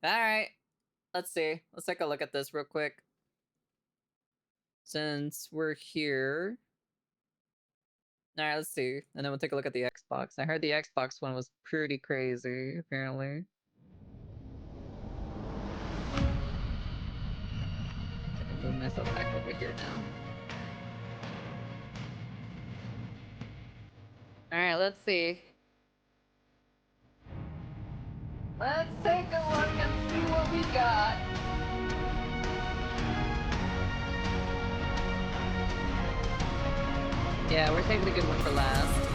All right. Let's see. Let's take a look at this real quick. Since we're here. All right, let's see. And then we'll take a look at the Xbox. I heard the Xbox one was pretty crazy, apparently. Move myself back over here now. Alright, let's see. Let's take a look and see what we got. Yeah, we're saving a good one for last.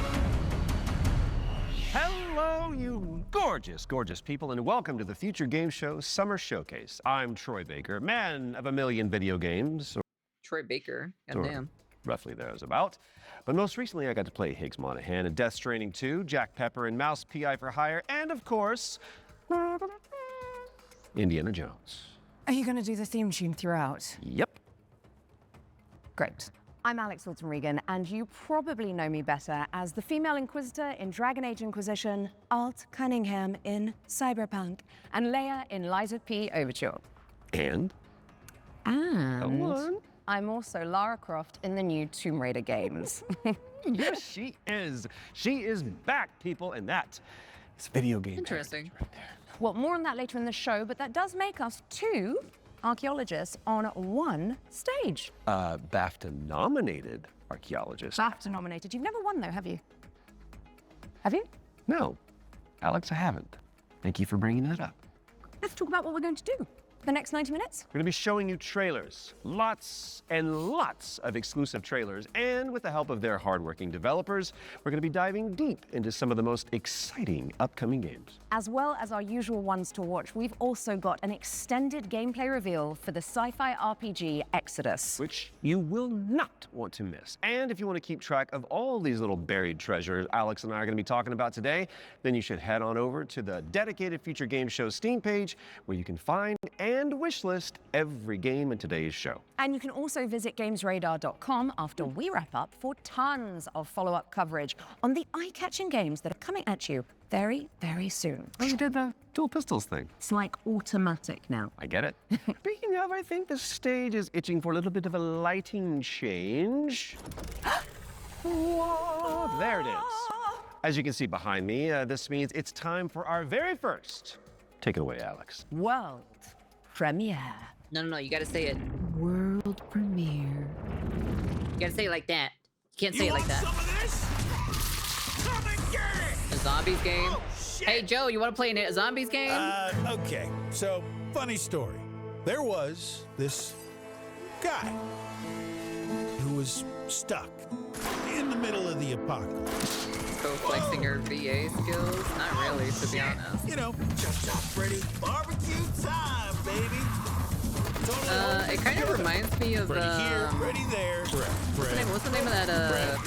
Hello, you gorgeous, gorgeous people, and welcome to the Future Game Show Summer Showcase. I'm Troy Baker, man of a million video games. Troy Baker, goddamn. Roughly there's about. But most recently, I got to play Higgs Monahan in Death Stranding 2, Jack Pepper and Mouse PI for Hire, and of course, Indiana Jones. Are you going to do the theme tune throughout? Yep. Great. I'm Alex Wilton-Regan, and you probably know me better as the female Inquisitor in Dragon Age Inquisition, Alt Cunningham in Cyberpunk, and Leia in Lies of P Overture. And? And I'm also Lara Croft in the new Tomb Raider games. Yes, she is. She is back, people, and that is video game. Interesting. Right there. Well, more on that later in the show, but that does make us two archaeologists on one stage. BAFTA-nominated archaeologist. BAFTA nominated. You've never won, though, have you? Have you? No, Alex, I haven't. Thank you for bringing that up. Let's talk about what we're going to do for the next 90 minutes. We're going to be showing you trailers, lots and lots of exclusive trailers, and with the help of their hardworking developers, we're going to be diving deep into some of the most exciting upcoming games. As well as our usual ones to watch, we've also got an extended gameplay reveal for the sci-fi RPG Exodus. Which you will not want to miss. And if you want to keep track of all these little buried treasures Alex and I are going to be talking about today, then you should head on over to the dedicated Future Game Show Steam page, where you can find and wishlist every game in today's show. And you can also visit gamesradar.com after we wrap up for tons of follow-up coverage on the eye-catching games that are coming at you very, very soon. Oh, you did the dual pistols thing. It's like automatic now. I get it. Speaking of, I think the stage is itching for a little bit of a lighting change. Whoa, there it is. As you can see behind me, this means it's time for our very first. Take it away, Alex. World premiere. No, you gotta say it. World premiere. You gotta say it like that. You can't say it like that. Some of this? Come and get it! A zombies game? Oh, shit. Hey, Joe, you wanna play a zombies game? Okay. So, funny story. There was this guy who was stuck in the middle of the apocalypse. Go flexing your VA skills? Not really, to be honest. You know, chop Freddy, barbecue time, baby. It kind of reminds me of, Freddy here, Freddy there. what's the name of that,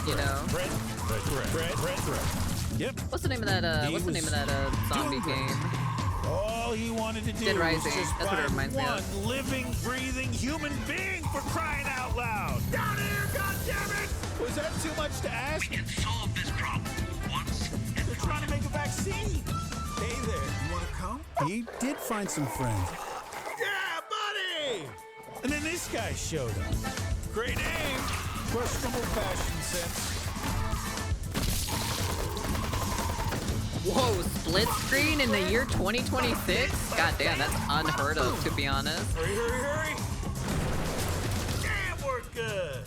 you know? Fred. Yep. What's the name of that, zombie game? All he wanted to do Dead was Rising. just That's what it find reminds me one of. living, breathing human being for crying out loud. Down here, goddammit! Was that too much to ask? We can solve this problem once and They're trying to make a vaccine. Hey there, you want to come? He did find some friends. Yeah, buddy! And then this guy showed up. Great name, questionable fashion sense. Whoa, split screen in the year 2026? God damn, that's unheard of, to be honest. Hurry. Damn, we're good.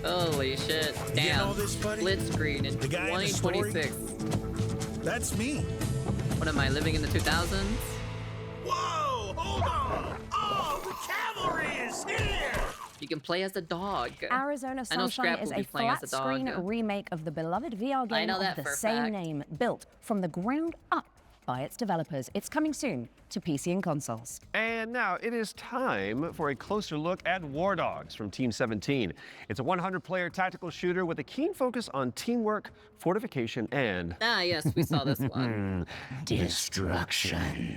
Holy shit. getting Damn. all this, buddy? Split screen in The guy in the story? 2026. That's me. What am I, living in the 2000s? Whoa, hold on. Oh, the cavalry is here. You can play as a dog. Arizona I know Sunshine Scrap is will be a playing as a dog. flat-screen remake of the beloved VR I game know of that the for a same fact. name, built from the ground up by its developers. It's coming soon to PC and consoles. And now it is time for a closer look at War Dogs from Team 17. It's a 100-player tactical shooter with a keen focus on teamwork, fortification, and Ah, yes, we saw this one. destruction.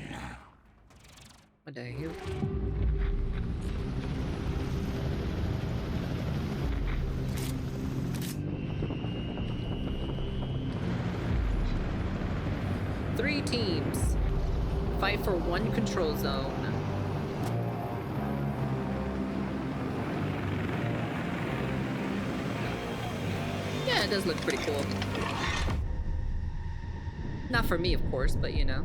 What the hell? Three teams fight for one control zone. Yeah, it does look pretty cool. Not for me, of course, but you know.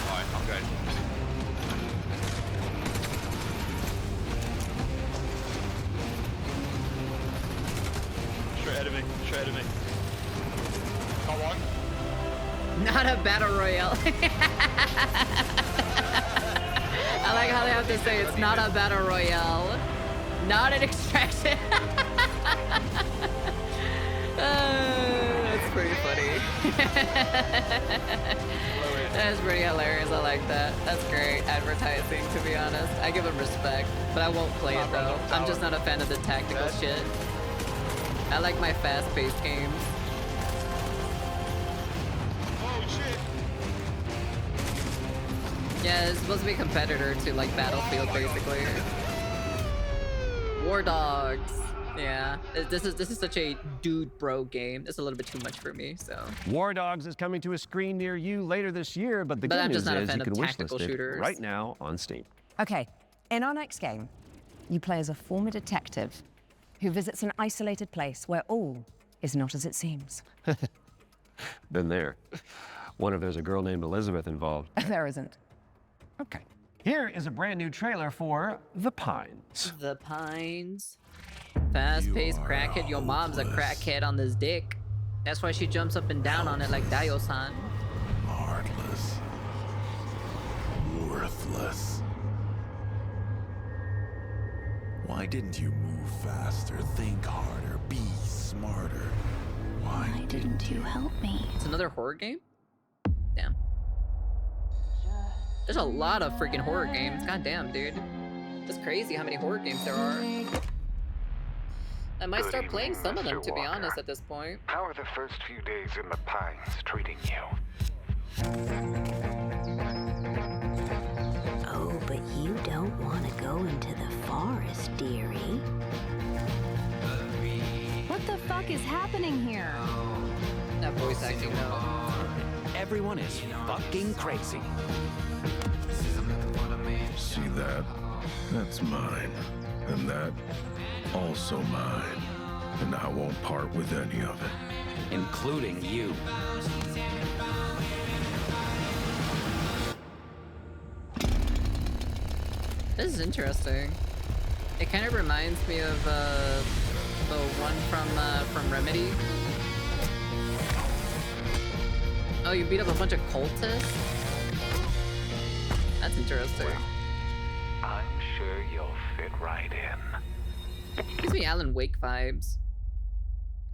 Alright, I'm good. Straight ahead of me, straight ahead of me. Come on. Not a battle royale. I like how they have to say it's not a battle royale. Not an extraction. That's pretty funny. That's pretty hilarious. I like that. That's great advertising, to be honest. I give them respect, but I won't play it though. I'm just not a fan of the tactical shit. I like my fast-paced games. Oh shit. Yeah, it's supposed to be a competitor to like Battlefield, basically. War Dogs. Yeah, this is such a dude bro game. It's a little bit too much for me. So. War Dogs is coming to a screen near you later this year, but the good I'm news just not a is fan you of can tactical wishlist it shooters. right now on Steam. Okay, in our next game, you play as a former detective who visits an isolated place where all is not as it seems. Been there. Wonder if there's a girl named Elizabeth involved. There isn't. Okay. Here is a brand new trailer for The Pines. The Pines. Fast-paced You are crackhead. Your mom's a hopeless. crackhead on this dick. That's why she jumps up and down on it like Dayo-san. Heartless. Worthless. Why didn't you move faster, think harder, be smarter? Why Didn't you help me? It's another horror game? Damn. There's a lot of freaking horror games. God damn, dude. It's crazy how many horror games there are. I might start playing some of them, to be honest, at this point. How are the first few days in the Pines treating you? Oh, but you don't want to go into the forest, dearie. What the fuck is happening here? That voice acting, though. Everyone is fucking crazy. See that? That's mine. And that, also mine. And I won't part with any of it. Including you. This is interesting. It kind of reminds me of the one from Remedy. Oh, you beat up a bunch of cultists? That's interesting. I'm sure you'll fit right in. Gives me Alan Wake vibes.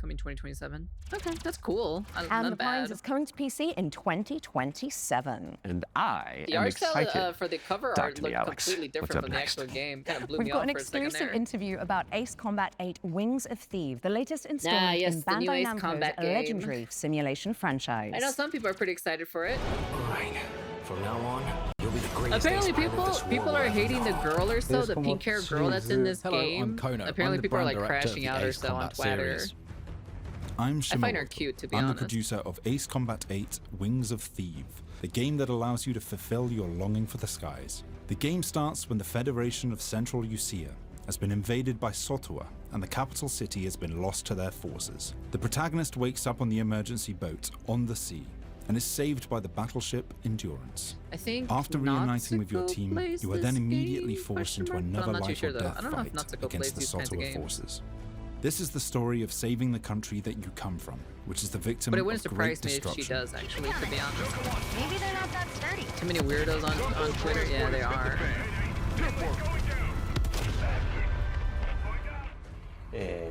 Coming 2027. Okay, that's cool. And Not The bad. Pines is coming to PC in 2027. And I The am art style excited. for the cover Talk art to me, looked Alex. completely What's different up from the next? actual game. Kind of blew We've me got off an for a second exclusive there. interview about Ace Combat 8 Wings of Thieves, the latest installment yes, in the new Bandai Ace Namco's Combat game. legendary simulation franchise. I know some people are pretty excited for it. Right. From now on, you'll be the greatest. Apparently, ace pilot this people war are will ever hating the find. girl or so, the pink hair girl that's in this Hello, game. I'm Kono. Apparently, I'm the people are brand like director of crashing the out or Ace so on Combat Twitter. series. I'm I find her Shimon. cute, to be I'm honest. the producer of Ace Combat 8 Wings of Thieves, the game that allows you to fulfill your longing for the skies. The game starts when the Federation of Central Usia has been invaded by Sotua, and the capital city has been lost to their forces. The protagonist wakes up on the emergency boat on the sea and is saved by the battleship Endurance. I think After reuniting with your Natsuko team, plays you are this then immediately game, forced question into mark? But another I'm not too life sure, or though. death I don't know if fight Natsuko plays against the these kinds of Sotua games. forces. This is the story of saving the country that you come from, which is the victim But it wouldn't of great surprise me if she destruction. does, actually, to be honest. Maybe they're not that sturdy. Too many weirdos on Twitter? Yeah, they are.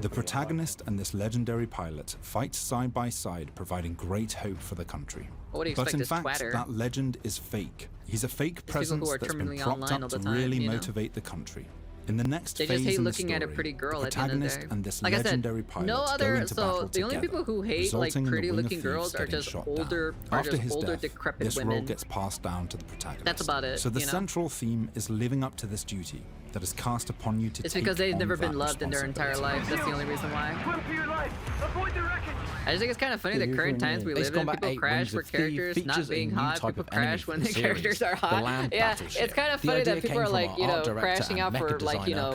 The protagonist and this legendary pilot fight side by side, providing great hope for the country. What do you But expect in this fact, twatter? that legend is fake. He's a fake There's people who presence are that's been terminally propped online up all to the time, really you know? motivate the country. In the next They phase just hate in the looking at a story, pretty girl the at the end of the protagonist day. and this Like I said, legendary pilot no go other. into So battle the only together, people who hate like resulting in the pretty Wing of looking girls Thieves are getting just shot older, down. After his death, decrepit this role women. gets passed down to the protagonist. That's about it, So the you know? central theme is living up to this duty that is cast upon you to It's take because they've on never that been loved in their entire life. That's the only reason why. I just think it's kind of funny the current times we live in, people crash for characters not being hot. People crash when the characters are hot. Yeah, it's kind of funny that people are like, you know, crashing out for like, you know,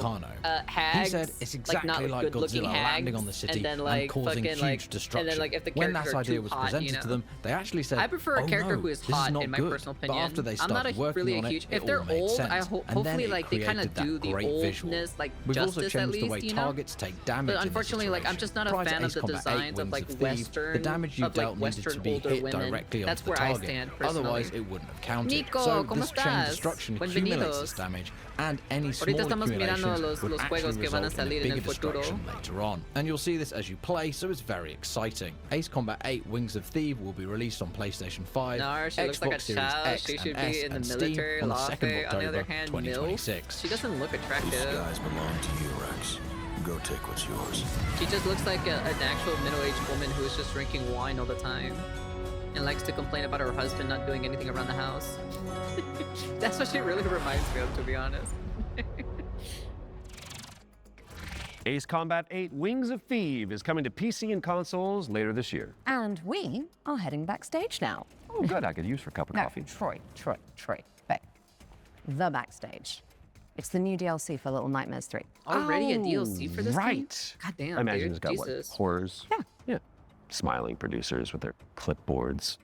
hags. He said it's exactly like not like good-looking Godzilla hags, landing on the city and then like causing fucking huge like, destruction. and then like if the When that characters are idea too was hot, presented you know, to them, they actually said, I prefer a "Oh, character no, who is this hot not in my good." personal But opinion. after they I'm not started a working really on a it, huge. it If they're all made old, sense. And then hopefully it like they kind of created do that the great visual. oldness like We've also justice at changed the way least, you know. targets take damage. But in this unfortunately, like I'm just not a Prior to fan of Ace the Combat 8 designs of Wings like of Thieves, Western, the damage you of like dealt needed Western to be older hit women. directly That's onto where the I target. stand personally. Otherwise, it wouldn't have counted. Nico, so ¿cómo this chain estás? destruction accumulates this damage, and any small Ahorita estamos accumulations mirando los would juegos actually que van a result in a salir en bigger el futuro. destruction later on. And you'll see this as you play, so it's very exciting. Ace Combat 8 Wings of Thieves will be released on PlayStation 5, No, she looks like a Xbox Series child. X She and should S, be in the and military. Steam on the 2nd of Lafe, on the other October, hand, 2026. MILF. She doesn't look These attractive. guys belong to you, Rex. Go take what's yours. She just looks like an actual middle-aged woman who is just drinking wine all the time and likes to complain about her husband not doing anything around the house. That's what she really reminds me of, to be honest. Ace Combat 8 Wings of Thieves is coming to PC and consoles later this year. And we are heading backstage now. Oh, good. I could use for a cup of No, coffee. Troy, babe. The backstage. It's the new DLC for Little Nightmares 3. Already a DLC for this game? Right. God damn, I imagine dude. it's got Jesus. what? Horrors? Yeah. Smiling producers with their clipboards,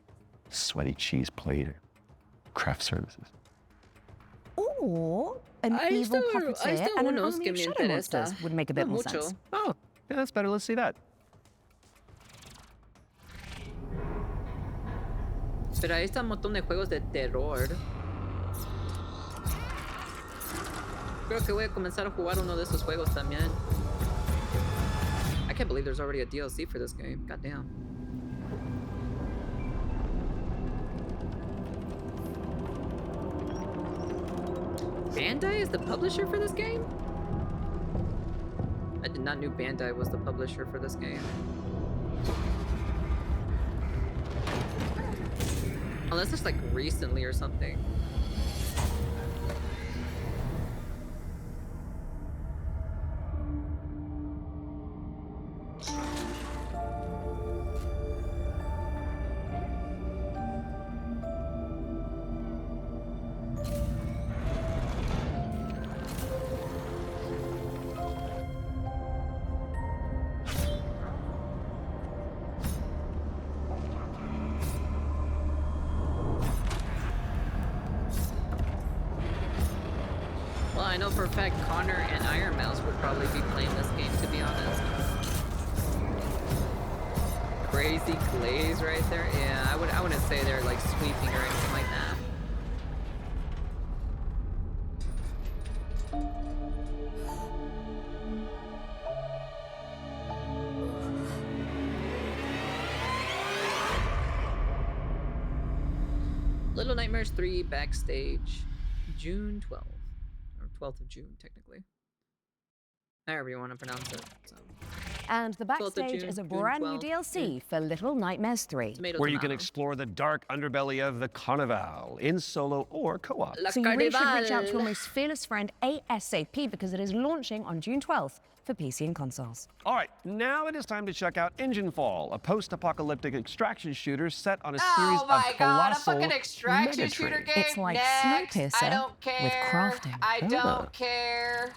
sweaty cheese plate, craft services. Or an evil puppeteer and an army of shadow monsters would make a bit more sense. Oh, yeah, that's better. Let's see that. Pero ahí está un montón de juegos de terror. Creo que voy a comenzar a jugar uno de esos juegos también. I can't believe there's already a DLC for this game. God damn. Bandai is the publisher for this game? I did not know Bandai was the publisher for this game. Unless it's like recently or something. Well, I know for a fact Connor and Iron Mouse would probably be playing this game, to be honest. Crazy glaze right there. Yeah, I wouldn't say they're like sweeping or anything like that. Little Nightmares 3 backstage, June 12th. Or 12th of June, technically. However you want to pronounce it. So. And the 12th of backstage June, is a June brand new 12th. DLC for Little Nightmares 3. Where you can explore the dark underbelly of the Carnival in solo or co-op. So you really should reach out to your most fearless friend ASAP because it is launching on June 12th for PC and consoles. All right, now it is time to check out Engine Fall, a post-apocalyptic extraction shooter set on a series of colossal extraction shooter game. It's like Snowpiercer with crafting. I don't care.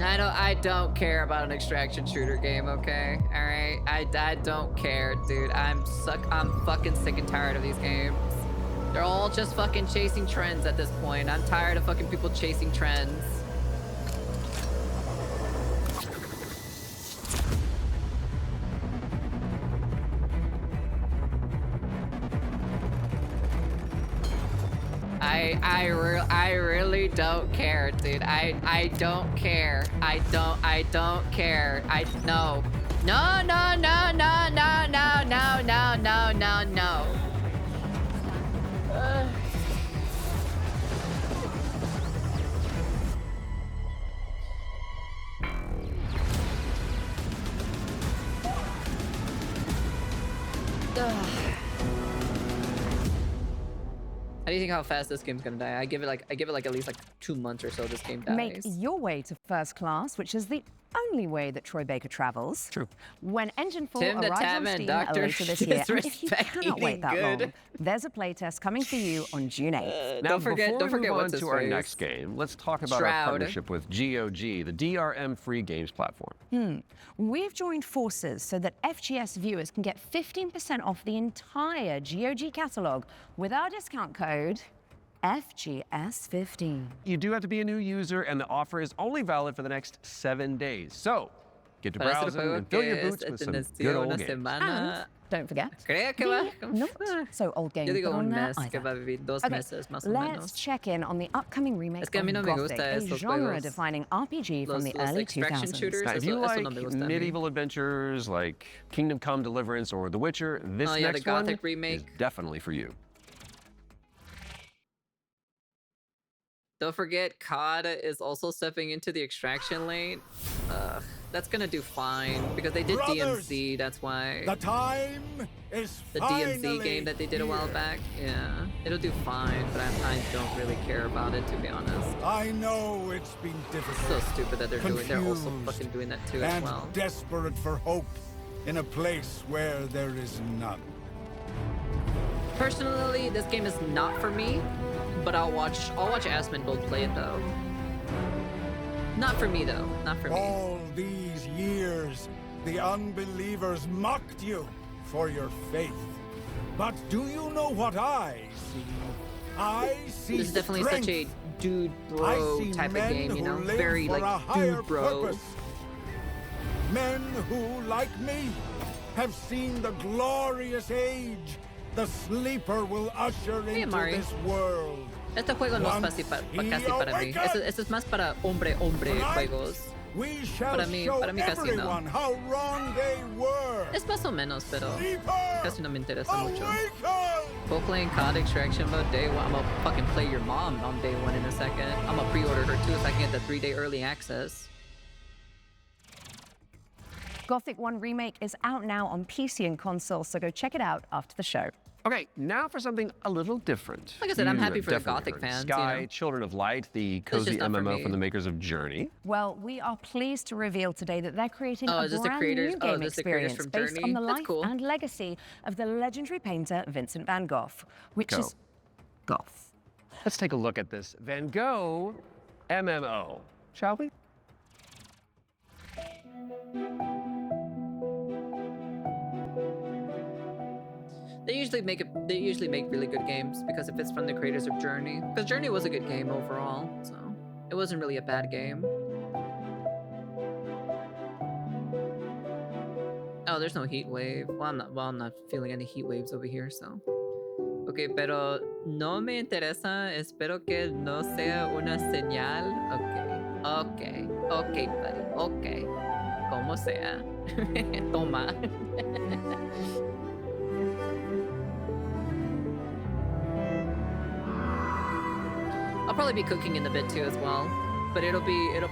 I don't care about an extraction shooter game, okay? All right, I don't care, dude. I'm fucking sick and tired of these games. They're all just fucking chasing trends at this point. I'm tired of fucking people chasing trends. I really don't care, dude. I don't care. I don't care. No. No, no, no, no, no, no, no, no, no, no, no. How do you think how fast this game's gonna die? I give it like at least like 2 months or so this game dies. Make your way to first class, which is the only way that Troy Baker travels. True. When Engine 4 Tim the arrives on Tavern Steam Doctor later this year, and if you disrespect cannot wait eating that good. long, there's a playtest coming for you on June 8th. Now, don't forget before we move what's on his to our face. next game, let's talk about our Shroud. partnership with GOG, the DRM free games platform. We've joined forces so that FGS viewers can get 15% off the entire GOG catalog with our discount code FGS15. You do have to be a new user, and the offer is only valid for the next 7 days. So, get to Para este browsing juego and fill que your boots with some good old una games. semana. And don't forget, Creo que va. not so old game Yo digo on un there mes, que either. va a vivir 2 Okay, meses más o let's menos. check in on the upcoming remake Es que a mí of no me Gothic, gusta a estos genre-defining RPG from the early extraction 2000s. shooters. Now, if you Eso like no me gusta a mí. medieval adventures like Kingdom Come Deliverance or The Witcher, this Oh, yeah, the next one Gothic remake. is definitely for you. Don't forget, COD is also stepping into the extraction lane. That's gonna do fine because they did Brothers, DMZ. That's why The time is the finally DMZ game that they did a while here. back. Yeah, it'll do fine, but I don't really care about it, to be honest. I know it's been It's difficult. so stupid that they're also confused, fucking doing that too as and well. desperate for hope in a place where there is none. Personally, this game is not for me, but I'll watch Asmongold play it though. Not for me though. Not for me. All these years, the unbelievers mocked you for your faith. But do you know what I see? I see This is definitely strength. such a dude I bro see type of men game, you who know? live Very for a like higher dude bro. purpose. Men who, like me, have seen the glorious age the sleeper will usher Hey, into Mari. this world. Este juego no es Once casi para mí. he Este es más para hombre Tonight, juegos. We shall Para mí show casi no. everyone how wrong they were. Es más o menos, pero Sleeper, casi no me interesa mucho. awaken! Go playing COD Extraction mode day one. I'm gonna fucking play your mom on day one in a second. I'm gonna pre-order her too so I can get the 3-day early access. Gothic 1 Remake is out now on PC and console, so go check it out after the show. Okay, now for something a little different. Like I said, I'm You happy have for the definitely Gothic heard fans, you Sky, know. Children of Light, the It's cozy just not for MMO me. from the makers of Journey. Well, we are pleased to reveal today that they're creating Oh, a is this the brand creators- new oh, game is this the creators experience from based Journey? on the That's life cool. and legacy of the legendary painter Vincent van Gogh, which Go. is goth. Let's take a look at this Van Gogh MMO, shall we? They usually make really good games because if it's from the creators of Journey. Because Journey was a good game overall, so it wasn't really a bad game. Oh, there's no heat wave. Well, I'm not feeling any heat waves over here, so. Okay, pero no me interesa. Espero que no sea una señal. Okay, buddy. Okay. Como sea. Toma. I'll probably be cooking in a bit too as well, but it'll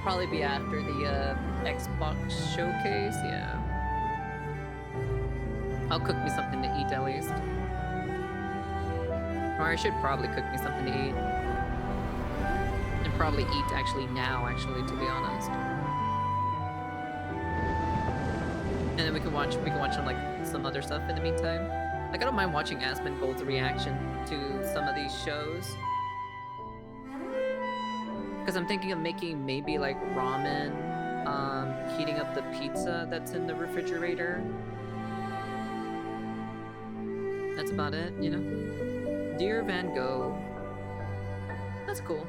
probably be after the Xbox showcase. Yeah. I'll cook me something to eat at least. Or I should probably cook me something to eat. And probably eat actually now, to be honest. And then we can watch some like some other stuff in the meantime. Like I don't mind watching Asmongold's reaction to some of these shows. Because I'm thinking of making maybe like ramen, heating up the pizza that's in the refrigerator. That's about it, you know? Dear Van Gogh. That's cool.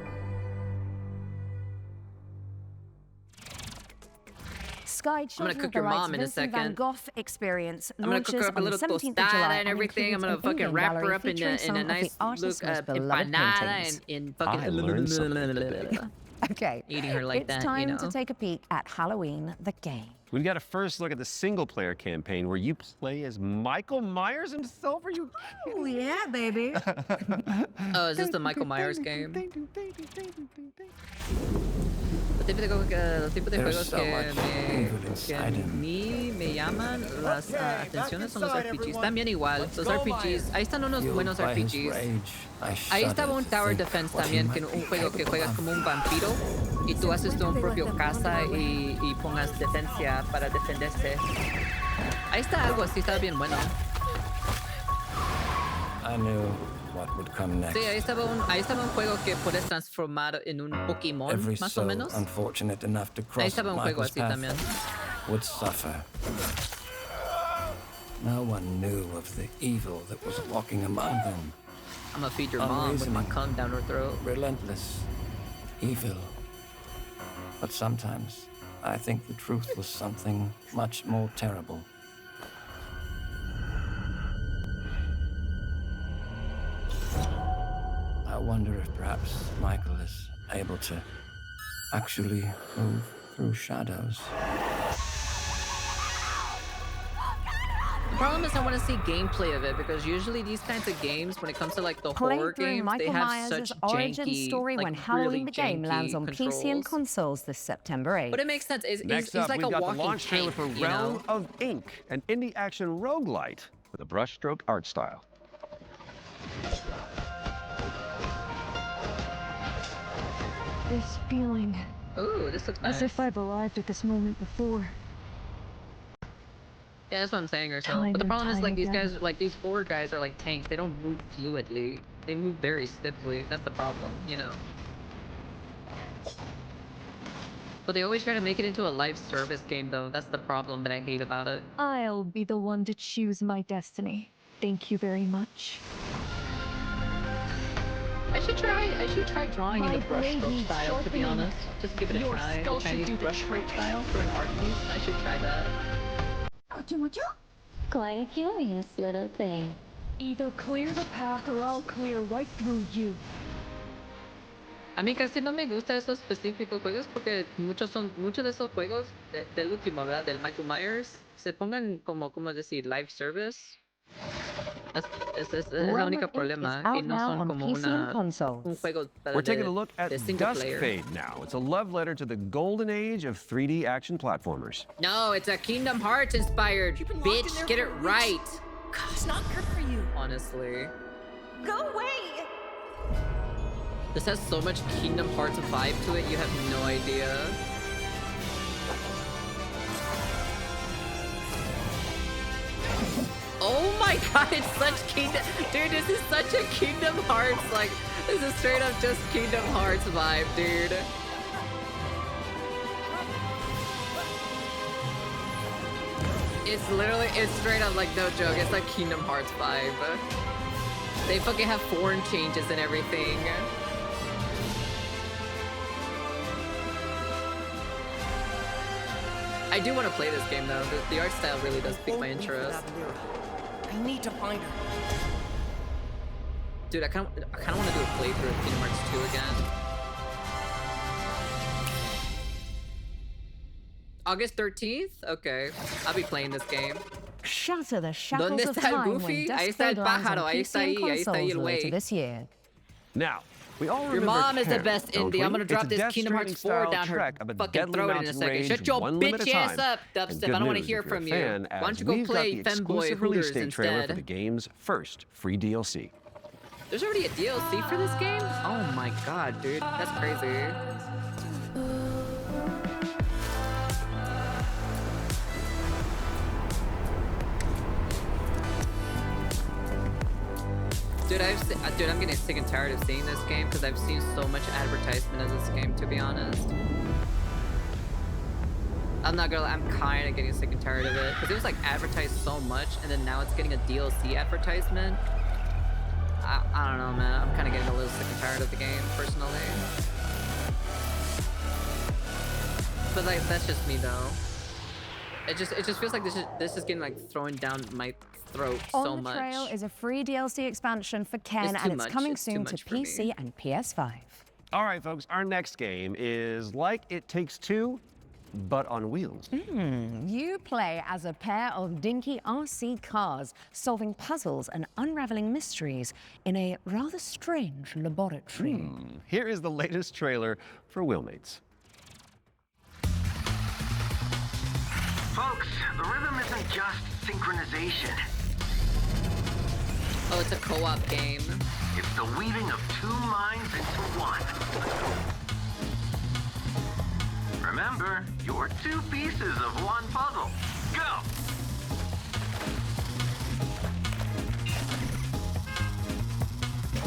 Sky Children cook of your the Light's mom in a Vincent van second. Gogh experience I'm gonna cook her launches up a on the little 17th of tostada July and everything. I'm includes gonna an fucking in-game wrap her gallery up in featuring a some of the nice artist's look most beloved empanada paintings. in I learned something today. fucking Okay, eating her like it's that, time you know. to take a peek at Halloween the game. We've got a first look at the single-player campaign where you play as Michael Myers himself. Are you? Oh yeah, baby. Oh, is this the Michael Myers game? Los tipos de There's juegos so que much evil inside a him. mí me llaman las atenciones son los RPGs. También igual, los RPGs. Ahí están unos buenos RPGs. Ahí estaba un Tower Defense también, que un juego que juegas como un vampiro y tú haces tu propio casa y pongas defensa para defenderse. Ahí está algo así, está bien bueno. I knew what would come next. Sí, ahí estaba un juego que puedes transformar en un Pokémon, Every más o soul menos. unfortunate enough to Ahí cross estaba un juego Michael's así path también. would suffer. No one knew of the evil that was walking among them. I'm gonna feed your mom with my cum down her throat. Relentless, evil. But sometimes I think the truth was something much more terrible. I wonder if perhaps Michael is able to actually move through shadows. The problem is I want to see gameplay of it because usually these kinds of games, when it comes to like the Play horror through games, they Michael have Myers' such origin janky, story like when Halloween really the game janky lands on PC and controls. consoles this September 8th. But it makes sense. Next He's up, like we've a got the walking launch trailer tank, for you Realm know? of Ink, an indie action roguelite with a brushstroke art style. This feeling. Ooh, this looks nice. As if I've arrived at this moment before. Yeah, that's what I'm saying, or so. But the problem is, like, these guys, like, these horror guys are like tanks. They don't move fluidly. They move very stiffly. That's the problem, you know? But they always try to make it into a live service game, though. That's the problem that I hate about it. I'll be the one to choose my destiny. Thank you very much. I should try drawing in the brushstroke style, to be honest. Just give it a try. The Chinese brushstroke style for an art piece. I should try that. Quite a curious little thing. Either clear the path or I'll clear right through you. A mí casi no me gusta esos específicos juegos porque muchos de esos juegos del último, ¿verdad? Del Michael Myers se pongan como decir live service. Es el único problema que no son como un juego We're taking a look at de single Dusk player. Fade now. It's a love letter to the golden age of 3D action platformers. No, it's a Kingdom Hearts inspired. Bitch, get it right. God, it's not good for you. Honestly. Go away. This has so much Kingdom Hearts vibe to it, you have no idea. Oh my god, it's such Kingdom... Dude, this is such a Kingdom Hearts, like... This is straight up just Kingdom Hearts vibe, dude. It's literally... It's straight up, like, no joke. It's like Kingdom Hearts vibe. They fucking have foreign changes and everything. I do want to play this game though. The art style really does pique my interest. I need to find her. Dude, I kind of want to do a playthrough of Kingdom Hearts 2 again. August 13th? Okay, I'll be playing this game. Shatter the shackles ¿Dónde of está el time Goofy? when Ahí Dusk está el Fade lands pájaro. on Ahí PC está and ahí. Ahí está ahí consoles el later güey. this year. Now, we all Your remember mom is the Karen, best don't indie. I'm we? gonna drop It's a this Death Kingdom Hearts 4 Stranding-style down her trek of a fucking deadly throat in a mountain second. range, Shut your one limit at a bitch ass time. up, And Dubstep. good I don't want to news hear if you're a from you. fan, Why don't as you go we've got play the Femboy exclusive release Hooters date trailer for instead? the game's first free DLC. There's already a DLC for this game? Oh my god, dude. That's crazy. Dude, I'm getting sick and tired of seeing this game because I've seen so much advertisement of this game, to be honest. I'm not gonna lie, I'm kind of getting sick and tired of it because it was like advertised so much and then now it's getting a DLC advertisement. I don't know, man. I'm kind of getting a little sick and tired of the game, personally. But like, that's just me, though. It just feels like this is getting like thrown down my throat so much. On the Trail is a free DLC expansion for Ken, It's and too it's much. coming It's too soon to much for me. PC and PS5. All right, folks, our next game is like It Takes Two, but on wheels. You play as a pair of dinky RC cars, solving puzzles and unraveling mysteries in a rather strange laboratory. Here is the latest trailer for Wheelmates. Folks, the rhythm isn't just synchronization. Oh, it's a co-op game. It's the weaving of two minds into one. Remember, you're two pieces of one puzzle. Go!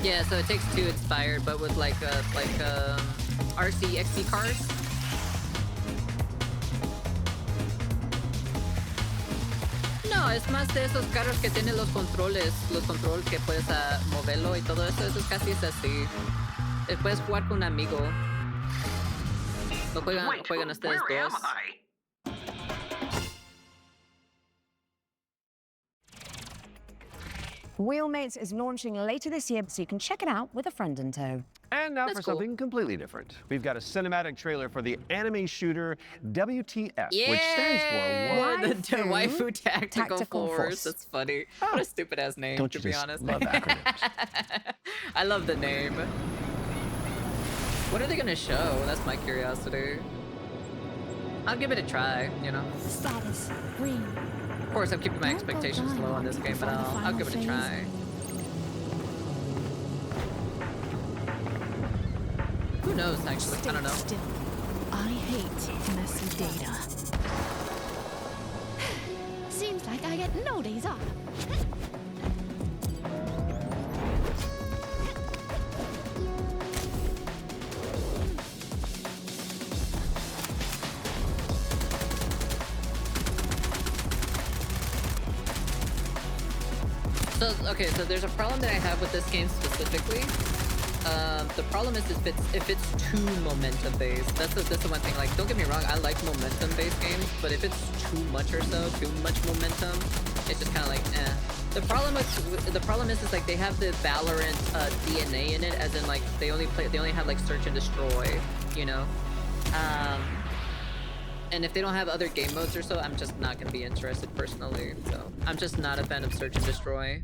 Yeah, so it takes two inspired, but with like RC XC cars. No, es más de esos carros que tienen los controles que puedes moverlo y todo eso. Eso es casi así. Puedes jugar con un amigo. Lo juegan ustedes dos. Wheelmates is launching later this year, so you can check it out with a friend in tow. And now for something completely different. We've got a cinematic trailer for the anime shooter WTF, which stands for the Waifu Tactical Force. That's funny. What a stupid ass name, Don't to you be just honest. love acronyms? I love the name. What are they gonna show? That's my curiosity. I'll give it a try, you know. Status green. Of course, I'm keeping my expectations low on this game, but I'll give it a try. Who knows, actually? I don't know. Still. I hate messy data. Seems like I get no days off. So, okay, so there's a problem that I have with this game specifically. The problem is if it's too momentum based. That's the one thing. Like, don't get me wrong, I like momentum based games, but if it's too much or so, too much momentum, it's just kind of like, eh. The problem is like they have the Valorant DNA in it, as in like they only have like search and destroy, you know. And if they don't have other game modes or so, I'm just not gonna be interested personally. So I'm just not a fan of search and destroy.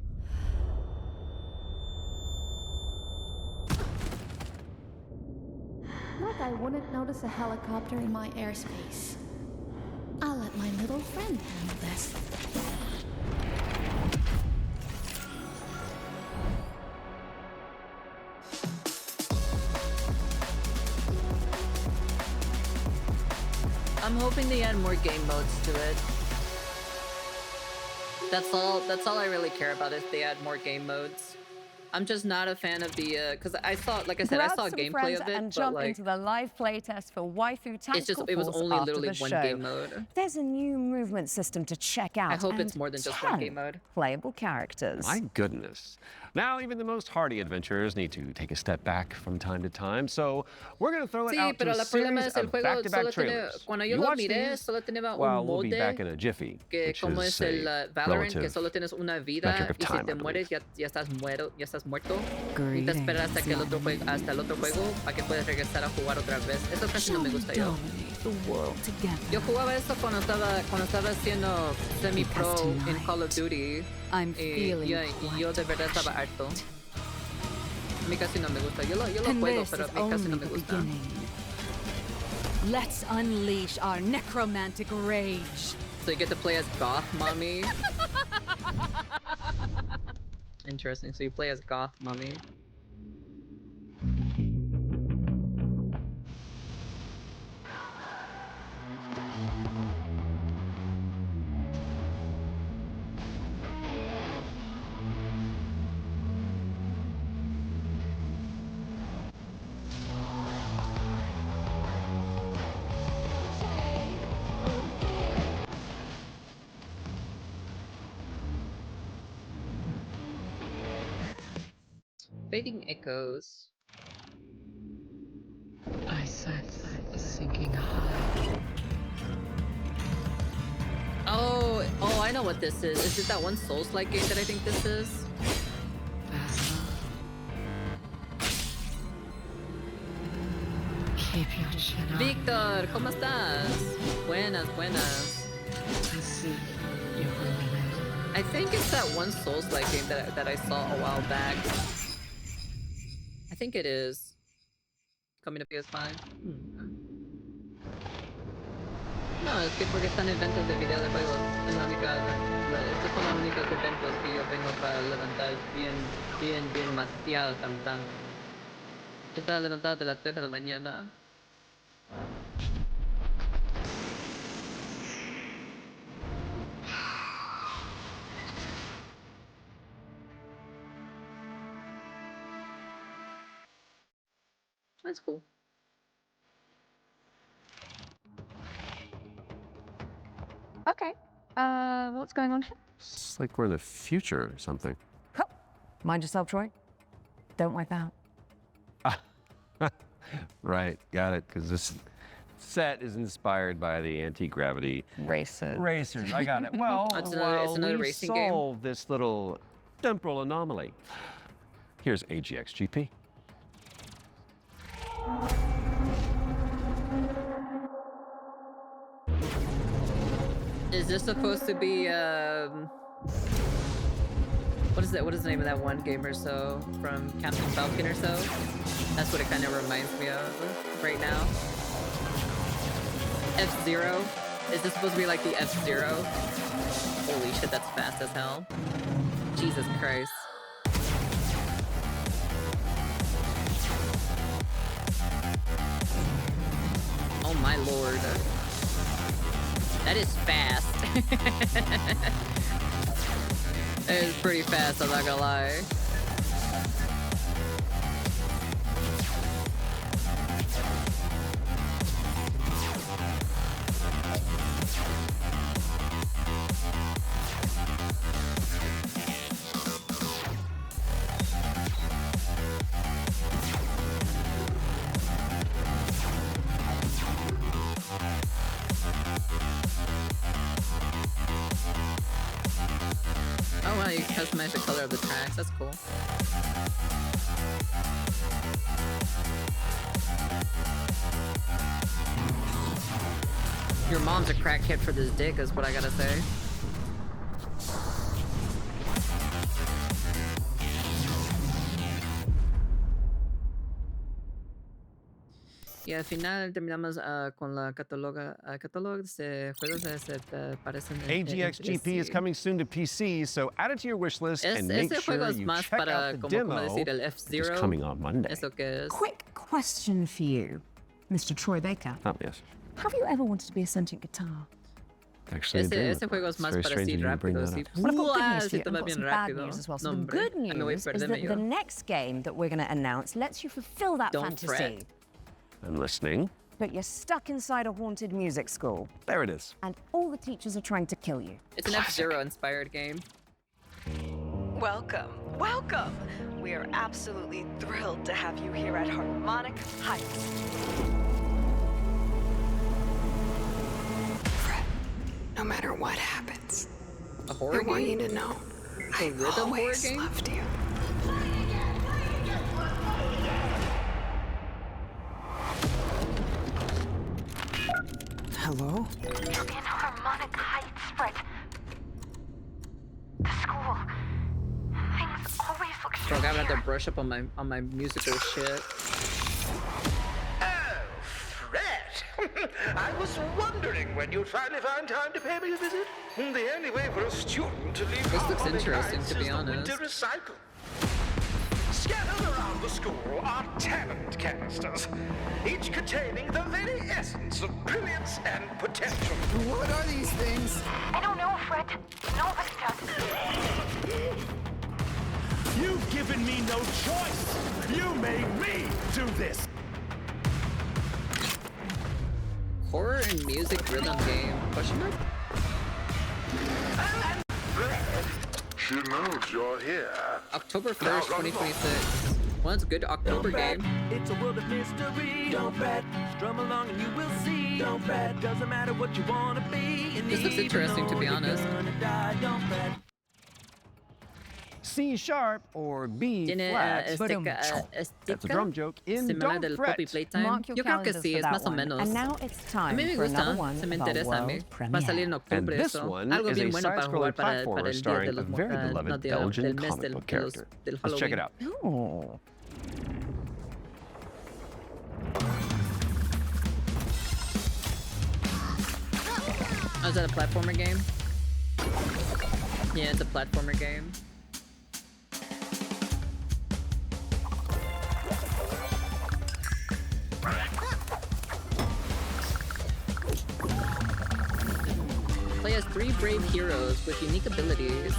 Like I wouldn't notice a helicopter in my airspace. I'll let my little friend handle this. I'm hoping they add more game modes to it. That's all I really care about, is they add more game modes. I'm just not a fan of the because I saw, like I said, I saw gameplay of it, and but jump like into the live playtest for Waifu Tactical it was Force only after literally the one show. game mode. There's a new movement system to check out. I hope it's and more than just one 10 game mode. Playable characters. My goodness. Now, even the most hardy adventurers need to take a step back from time to time, so we're going to throw it out to a series of back-to-back trailers. Cuando yo You lo watch miré, these? solo tenía Well, un we'll be molde back in a jiffy, que which como is es el a Valorant, que relative solo tienes una vida metric of y si time, te I mueres ya estás muerto. Y te Greetings, esperas hasta el otro juego para que puedas regresar a jugar otra vez. Eso casi no me gusta yo. Yo jugaba esto cuando estaba haciendo semi-pro en Call of Duty. Y yo de verdad estaba harto. A mí casi no me gusta. Yo lo juego, pero a mí casi no me gusta. Let's unleash our necromantic rage. So you get to play as Goth Mommy. Interesting. So you play as Goth Mommy. Fading echoes. I sense a sinking high. Oh, I know what this is. Is it that one Souls-like game that I think this is? Keep your chin up. Víctor, ¿cómo estás? Buenas. I see you I think it's that one Souls-like game that I saw a while back. I think it is. Coming to PS5. No, es que porque están eventos de videojuegos. Es la única, estas son los únicos eventos que yo vengo para levantar bien demasiado temprano. Yo estaba levantado de las 3 de la mañana. That's cool. Okay. What's going on here? It's like we're in the future or something. Mind yourself, Troy. Don't wipe out. Right, got it, because this set is inspired by the anti-gravity racers. I got it. Well, It's while another we racing game. solve this little temporal anomaly, here's AGX GP. Is this supposed to be what is that? What is the name of that one game or so from Captain Falcon or so? That's what it kind of reminds me of right now. F-Zero. Is this supposed to be like the F-Zero? Holy shit, that's fast as hell. Jesus Christ. Oh my lord. That is fast. That is pretty fast, I'm not gonna lie. Oh wow, you customize the color of the tracks, that's cool. Your mom's a crackhead for this dick is what I gotta say. Y al final terminamos con la catálogo de juegos que parecen AGX GP is coming soon to PC, so add it to your wish list and make Este sure juego es you más check para, out the como demo, decir, el which is F-Zero. coming on Monday. Eso que es. Quick question for you, Mr. Troy Baker. Oh, yes. Have you ever wanted to be a sentient guitar? Actually, I do. Ese juego es It's más very para strange así that you bring rápido, that así. up. Well, I've got good ¡Uah! news for Sí, you, te and va I've got bien some bad rápido. news as well. So No, the hombre. good Me voy a news is perderme that yo. the next game that we're going to announce lets you fulfill that Don't fantasy. fret. I'm listening. But you're stuck inside a haunted music school, There it is. and all the teachers are trying to kill you. It's an F-Zero inspired game. Welcome, welcome. We are absolutely thrilled to have you here at Harmonic Heights. Fred, no matter what happens, A horror I want game? you to know A I rhythm horror always game? loved you. Hello? You're in Harmonic Heights, Fred. The school. Things always look Bro, I gotta have here. to brush up on my musical shit. Fred! I was wondering when you'd finally find time to pay me a visit. The only way for a student to leave This looks Harmonic interesting, Heights to be is the honest. winter recycle. Scattered around the school are talent canisters, each containing the very essence of brilliance and potential. What are these things? I don't know, Fred. Nobody does. You've given me no choice. You made me do this. Horror and music rhythm game. Question mark? She knows you're here. October 1st, 2026. Well, that's a good October game. It's a world of mystery. Don't fret. Strum along and you will see. Don't fret. Doesn't matter what you wanna be. And This looks even interesting, to though be you're honest. gonna die, don't fret. C sharp or B Tiene flat. That's a drum joke in similar Don't del Fret. Poppy Playtime. Mark your Yo creo que calendars sí, for es that más o one. menos. And now it's A time mí me for another gusta, one se me of our interesa a mí. world Va a salir en premiere. And octubre this eso. one Algo is bien a bueno para side-scrolling jugar para el platformer día starring de a los very no, beloved del Belgian mes comic del, book de los, character. del Let's check it out. Oh. Oh, is that a platformer game? Yeah, it's a platformer game. Play as 3 brave heroes with unique abilities.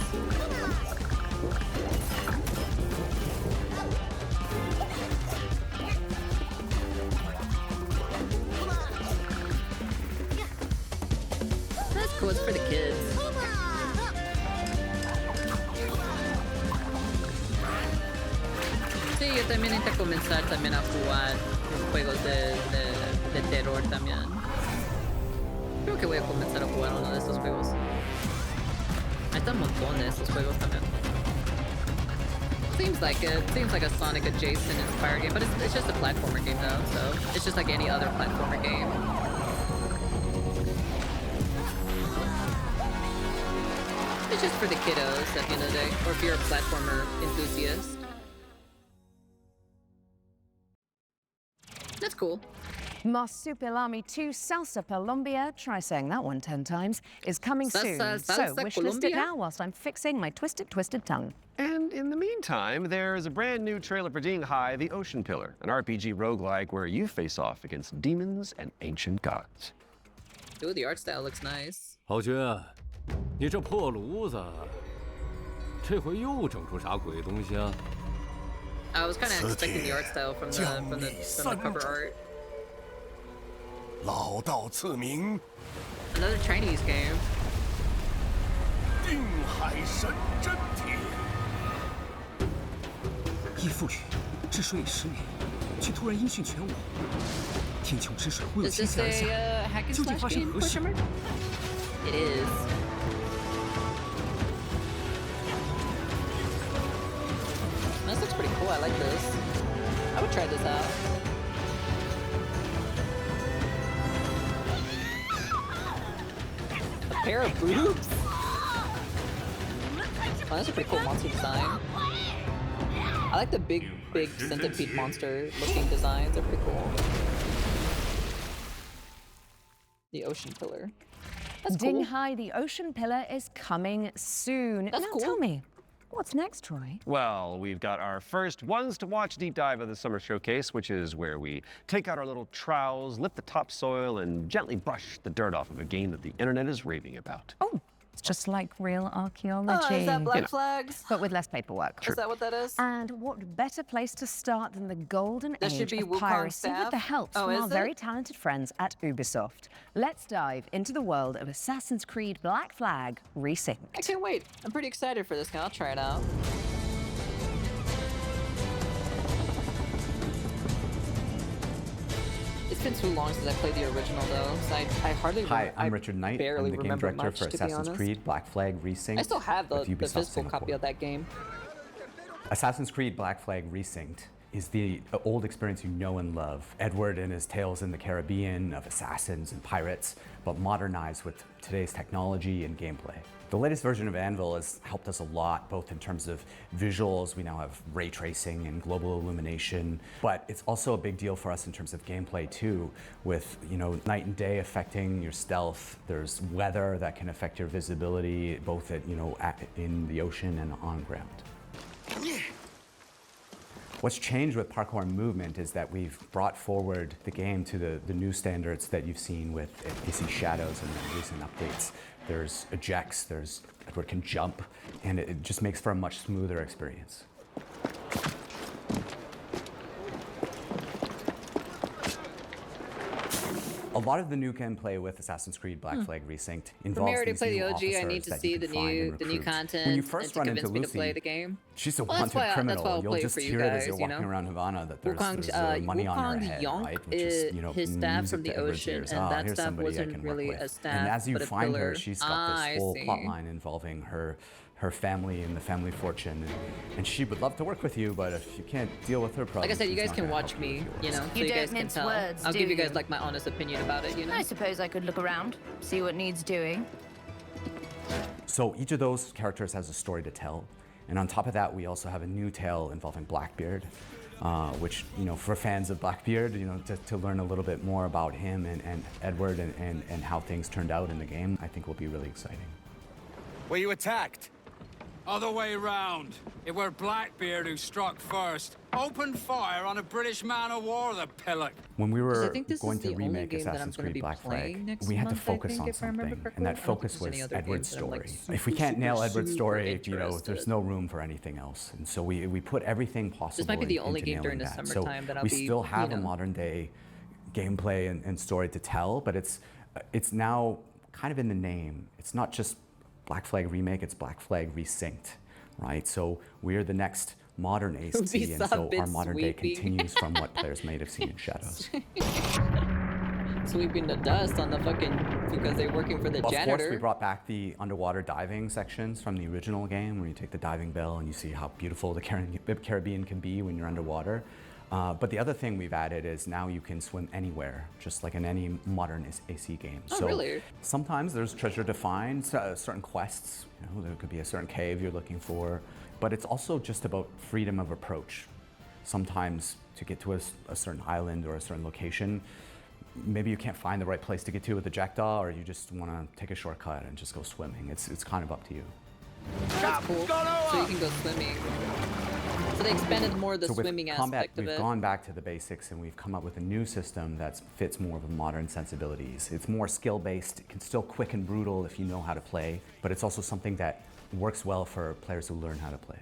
That's cool, it's for the kids. Sí, yo también intenté comenzar también a jugar juegos de terror también. Creo que voy a comenzar a jugar uno de estos juegos. Hay un montón de estos juegos también. Seems like a Sonic adjacent inspired game, but it's just a platformer game though, so it's just like any other platformer game. It's just for the kiddos at the end of the day, or if you're a platformer enthusiast. That's cool. Marsupilami 2 Salsa Colombia, try saying that one 10 times, is coming soon. So wishlist it now whilst I'm fixing my twisted tongue. And in the meantime, there's a brand new trailer for Ding Hai, the Ocean Pillar, an RPG roguelike where you face off against demons and ancient gods. Ooh, the art style looks nice. 豪爵，你这破炉子，这回又整出啥鬼东西啊？ I was kind of expecting the art style from the cover art. 老道赐名 Another Chinese game. 定海神针帖。依附许，治水已10年，却突然音讯全无。天穹之水忽有 Is 倾 this 泻而下， a hack and 究竟 slash 发生 game? 何事？ It is. This looks pretty cool. I like this. I would try this out. A pair of boobs? Oh, that's a pretty cool monster design. I like the big centipede monster looking designs. They're pretty cool. The Ocean Pillar. That's cool. Ding Hai, the Ocean Pillar is coming soon. That's now cool. Tell me, what's next, Troy? Well, we've got our first ones to watch deep dive of the summer showcase, which is where we take out our little trowels, lift the topsoil, and gently brush the dirt off of a game that the internet is raving about. Oh, it's just like real archaeology. Oh, is that Black Flags? But with less paperwork. Is that what that is? And what better place to start than the golden That should age be of Wukong piracy with staff? the help Oh, from is our it? very talented friends at Ubisoft. Let's dive into the world of Assassin's Creed Black Flag Resynced. I can't wait. I'm pretty excited for this game. I'll try it out. It's been too long since I played the original, though. So I hardly. Hi, I'm Richard Knight. Barely I'm the game remember director much, for to be Assassin's honest. Creed Black Flag Resynced. I still have the with Ubisoft physical Singapore. copy of that game. Assassin's Creed Black Flag Resynced is the old experience you know and love. Edward and his tales in the Caribbean of assassins and pirates, but modernized with today's technology and gameplay. The latest version of Anvil has helped us a lot, both in terms of visuals. We now have ray tracing and global illumination, but it's also a big deal for us in terms of gameplay too, with night and day affecting your stealth. There's weather that can affect your visibility, both in the ocean and on ground. What's changed with parkour and movement is that we've brought forward the game to the new standards that you've seen with AC Shadows and the recent updates. There's ejects, there's Edward can jump, and it just makes for a much smoother experience. A lot of the new gameplay with Assassin's Creed Black Flag Resynced For me involves to these play the new OG, I officers need to that see you the can find and new recruit. content When you and first to run convince into me Lucy, to play the game. she's a Well, that's wanted why criminal. I'll You'll play just for you hear it as you're guys, you walking know? around Havana that there's Wukong, money on her Wukong head, Yonk right? Which is, his staff music from the to Edward's ocean, ears. and Ah, that here's staff somebody I wasn't can work really with. a staff, And as you but a find her, pillar. she's got Ah, this I whole see. plot line involving her family and the family fortune, and she would love to work with you, but if you can't deal with her problems, Like I said, you she's guys not can gonna watch help you me, with you yours. know, so You you don't guys can mince tell. words, I'll do give you guys you? like my honest opinion about it, you know? I suppose I could look around, see what needs doing. So each of those characters has a story to tell. And on top of that, we also have a new tale involving Blackbeard. which, you know, for fans of Blackbeard, you know, to learn a little bit more about him and Edward and how things turned out in the game, I think will be really exciting. Were you attacked? Other way round. It were Blackbeard who struck first. Opened fire on a British man of war, the pillock. When we were this going is to the only remake game that I'm Assassin's gonna Creed be Black playing Flag, next we had to month, I focus think, on if I remember something, correctly. and I that don't think focus there's any was other Edward's games that I'm, story. like, If we super, can't nail super, Edward's super story, you know, interested. there's no room for anything else. And so we put everything possible. This might be the only into game during nailing the that. summertime so that I'll we be, still have you a know. modern day gameplay and story to tell, but it's now kind of in the name. It's not just Black Flag Remake, it's Black Flag Resynced, right? So we're the next modern AC, and so our modern day continues from what players may have seen in Shadows. Sweeping the dust on the fucking, because they're working for the janitor. Of course, we brought back the underwater diving sections from the original game, where you take the diving bell and you see how beautiful the Caribbean can be when you're underwater. But the other thing we've added is now you can swim anywhere, just like in any modern AC game. Oh, really? Sometimes there's treasure to find, certain quests. You know, there could be a certain cave you're looking for, but it's also just about freedom of approach. Sometimes to get to a certain island or a certain location, maybe you can't find the right place to get to with the jackdaw, or you just want to take a shortcut and just go swimming. It's kind of up to you. That's cool. So you can go swimming. So they expanded more the swimming combat, aspect of it. We've gone back to the basics and we've come up with a new system that fits more of the modern sensibilities. It's more skill-based. It can still quick and brutal if you know how to play, but it's also something that works well for players who learn how to play.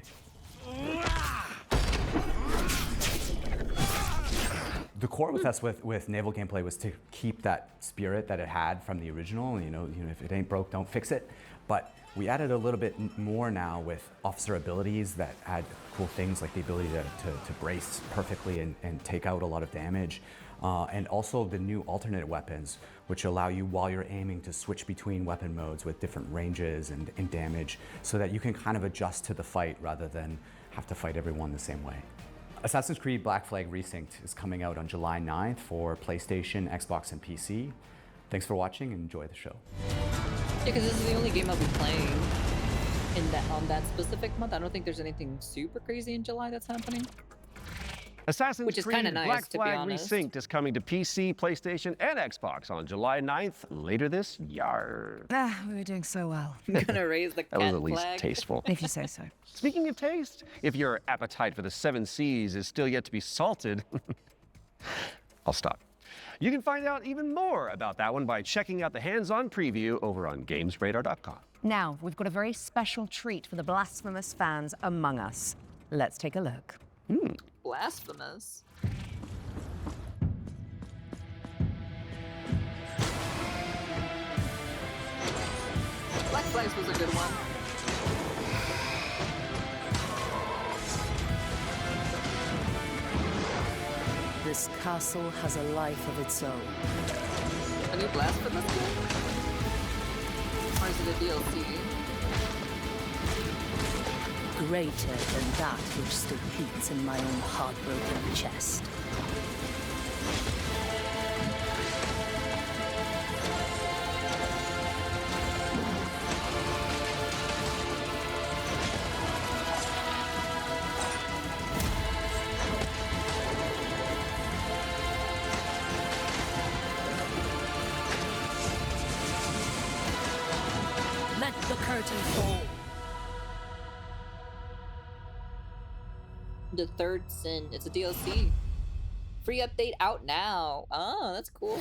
The core with us with naval gameplay was to keep that spirit that it had from the original. You know, if it ain't broke, don't fix it. But we added a little bit more now with officer abilities that add cool things like the ability to brace perfectly and take out a lot of damage. And also the new alternate weapons, which allow you while you're aiming to switch between weapon modes with different ranges and damage, so that you can kind of adjust to the fight rather than have to fight everyone the same way. Assassin's Creed Black Flag Resynced is coming out on July 9th for PlayStation, Xbox, and PC. Thanks for watching and enjoy the show. Yeah, because this is the only game I'll be playing on that specific month. I don't think there's anything super crazy in July that's happening. Assassin's Which is Creed kinda nice, Black to be Flag honest. Resynced is coming to PC, PlayStation, and Xbox on July 9th, later this year. We were doing so well. I'm gonna raise the cat That was at least flag. tasteful. If you say so. Speaking of taste, if your appetite for the 7 Seas is still yet to be salted, I'll stop. You can find out even more about that one by checking out the hands-on preview over on GamesRadar.com. Now, we've got a very special treat for the blasphemous fans among us. Let's take a look. Blasphemous. Black Flags was a good one. This castle has a life of its own. A new Blasphemous game? Or is it a DLC? Greater than that which still beats in my own heartbroken chest. Let the curtain fall. The Third Sin. It's a DLC. Free update out now. Oh, that's cool.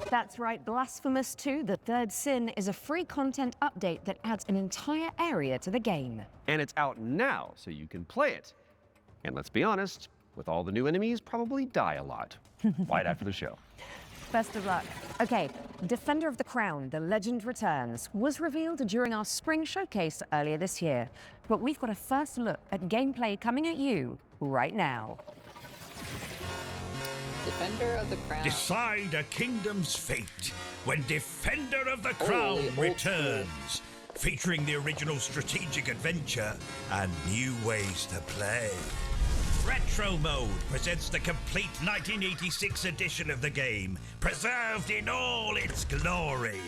That's right, Blasphemous 2, The Third Sin, is a free content update that adds an entire area to the game. And it's out now, so you can play it. And let's be honest, with all the new enemies, probably die a lot. Right after the show. Best of luck. Okay, Defender of the Crown, The Legend Returns, was revealed during our spring showcase earlier this year. But we've got a first look at gameplay coming at you right now. Defender of the Crown. Decide a kingdom's fate when Defender of the Crown Holy old returns. Featuring the original strategic adventure and new ways to play. Retro Mode presents the complete 1986 edition of the game, preserved in all its glory.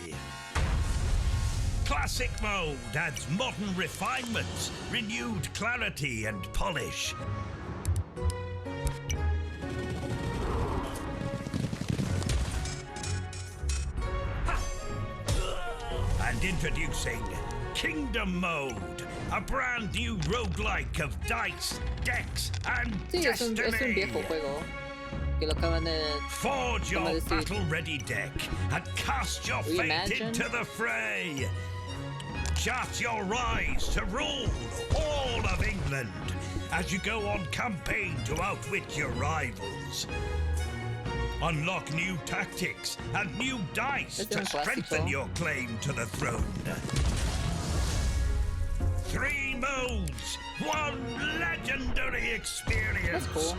Classic Mode adds modern refinements, renewed clarity and polish. Introducing Kingdom Mode, a brand new roguelike of dice, decks, and Sí, es un destiny. viejo juego. Que lo acaban de, Forge ¿cómo your decir? battle-ready deck and cast your fate Reimagine? into the fray. Chart your rise to rule all of England as you go on campaign to outwit your rivals. Unlock new tactics and new dice Este to es un strengthen clásico. your claim to the throne. 3 modes, 1 legendary experience. That's cool.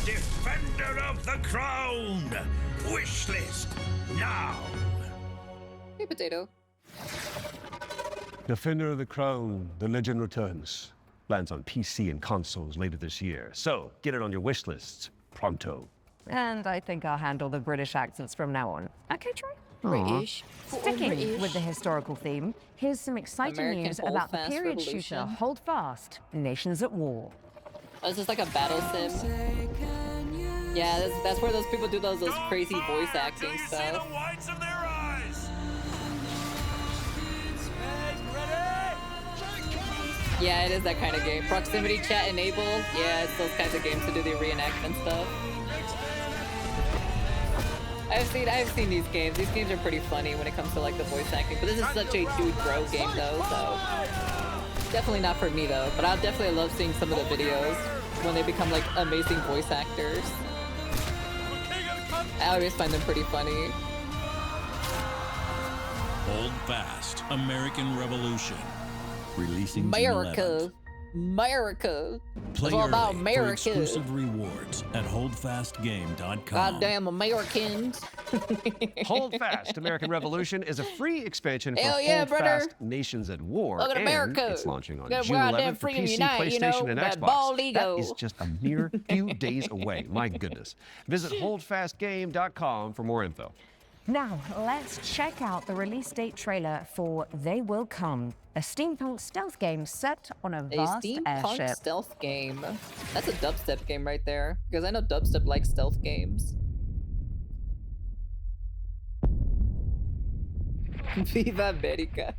Defender of the Crown. Wishlist now. Hey, Potato. Defender of the Crown, The Legend Returns. Lands on PC and consoles later this year. So get it on your wish lists pronto. And I think I'll handle the British accents from now on. Okay, Troy? British. Sticking British. with the historical theme, here's some exciting American news about the Hold-Fast period Revolution. shooter Hold Fast, Nations at War. Oh, is this like a battle sim? Yeah, that's where those people do those crazy voice acting stuff. Whites of their eyes. Yeah, it is that kind of game. Proximity chat enabled. Yeah, it's those kinds of games to do the reenactment stuff. I've seen these games. These games are pretty funny when it comes to like the voice acting. But this is such a dude bro game though, so definitely not for me though. But I definitely love seeing some of the videos when they become like amazing voice actors. I always find them pretty funny. Hold Fast, American Revolution. Releasing America. America. It's Play all about early for America. exclusive rewards at holdfastgame.com. Goddamn Americans. Hold Fast, American Revolution is a free expansion for Hell yeah, Hold brother. Fast Nations at War. Look at and America. It's launching on We're June out there 11th for freaking PC, unite, you know, PlayStation, and that Xbox. bald ego. That is just a mere few days away. My goodness. Visit holdfastgame.com for more info. Now, let's check out the release date trailer for They Will Come, a steampunk stealth game set on a A vast steampunk airship. stealth game. That's a dubstep game right there. Because I know dubstep likes stealth games. Viva America.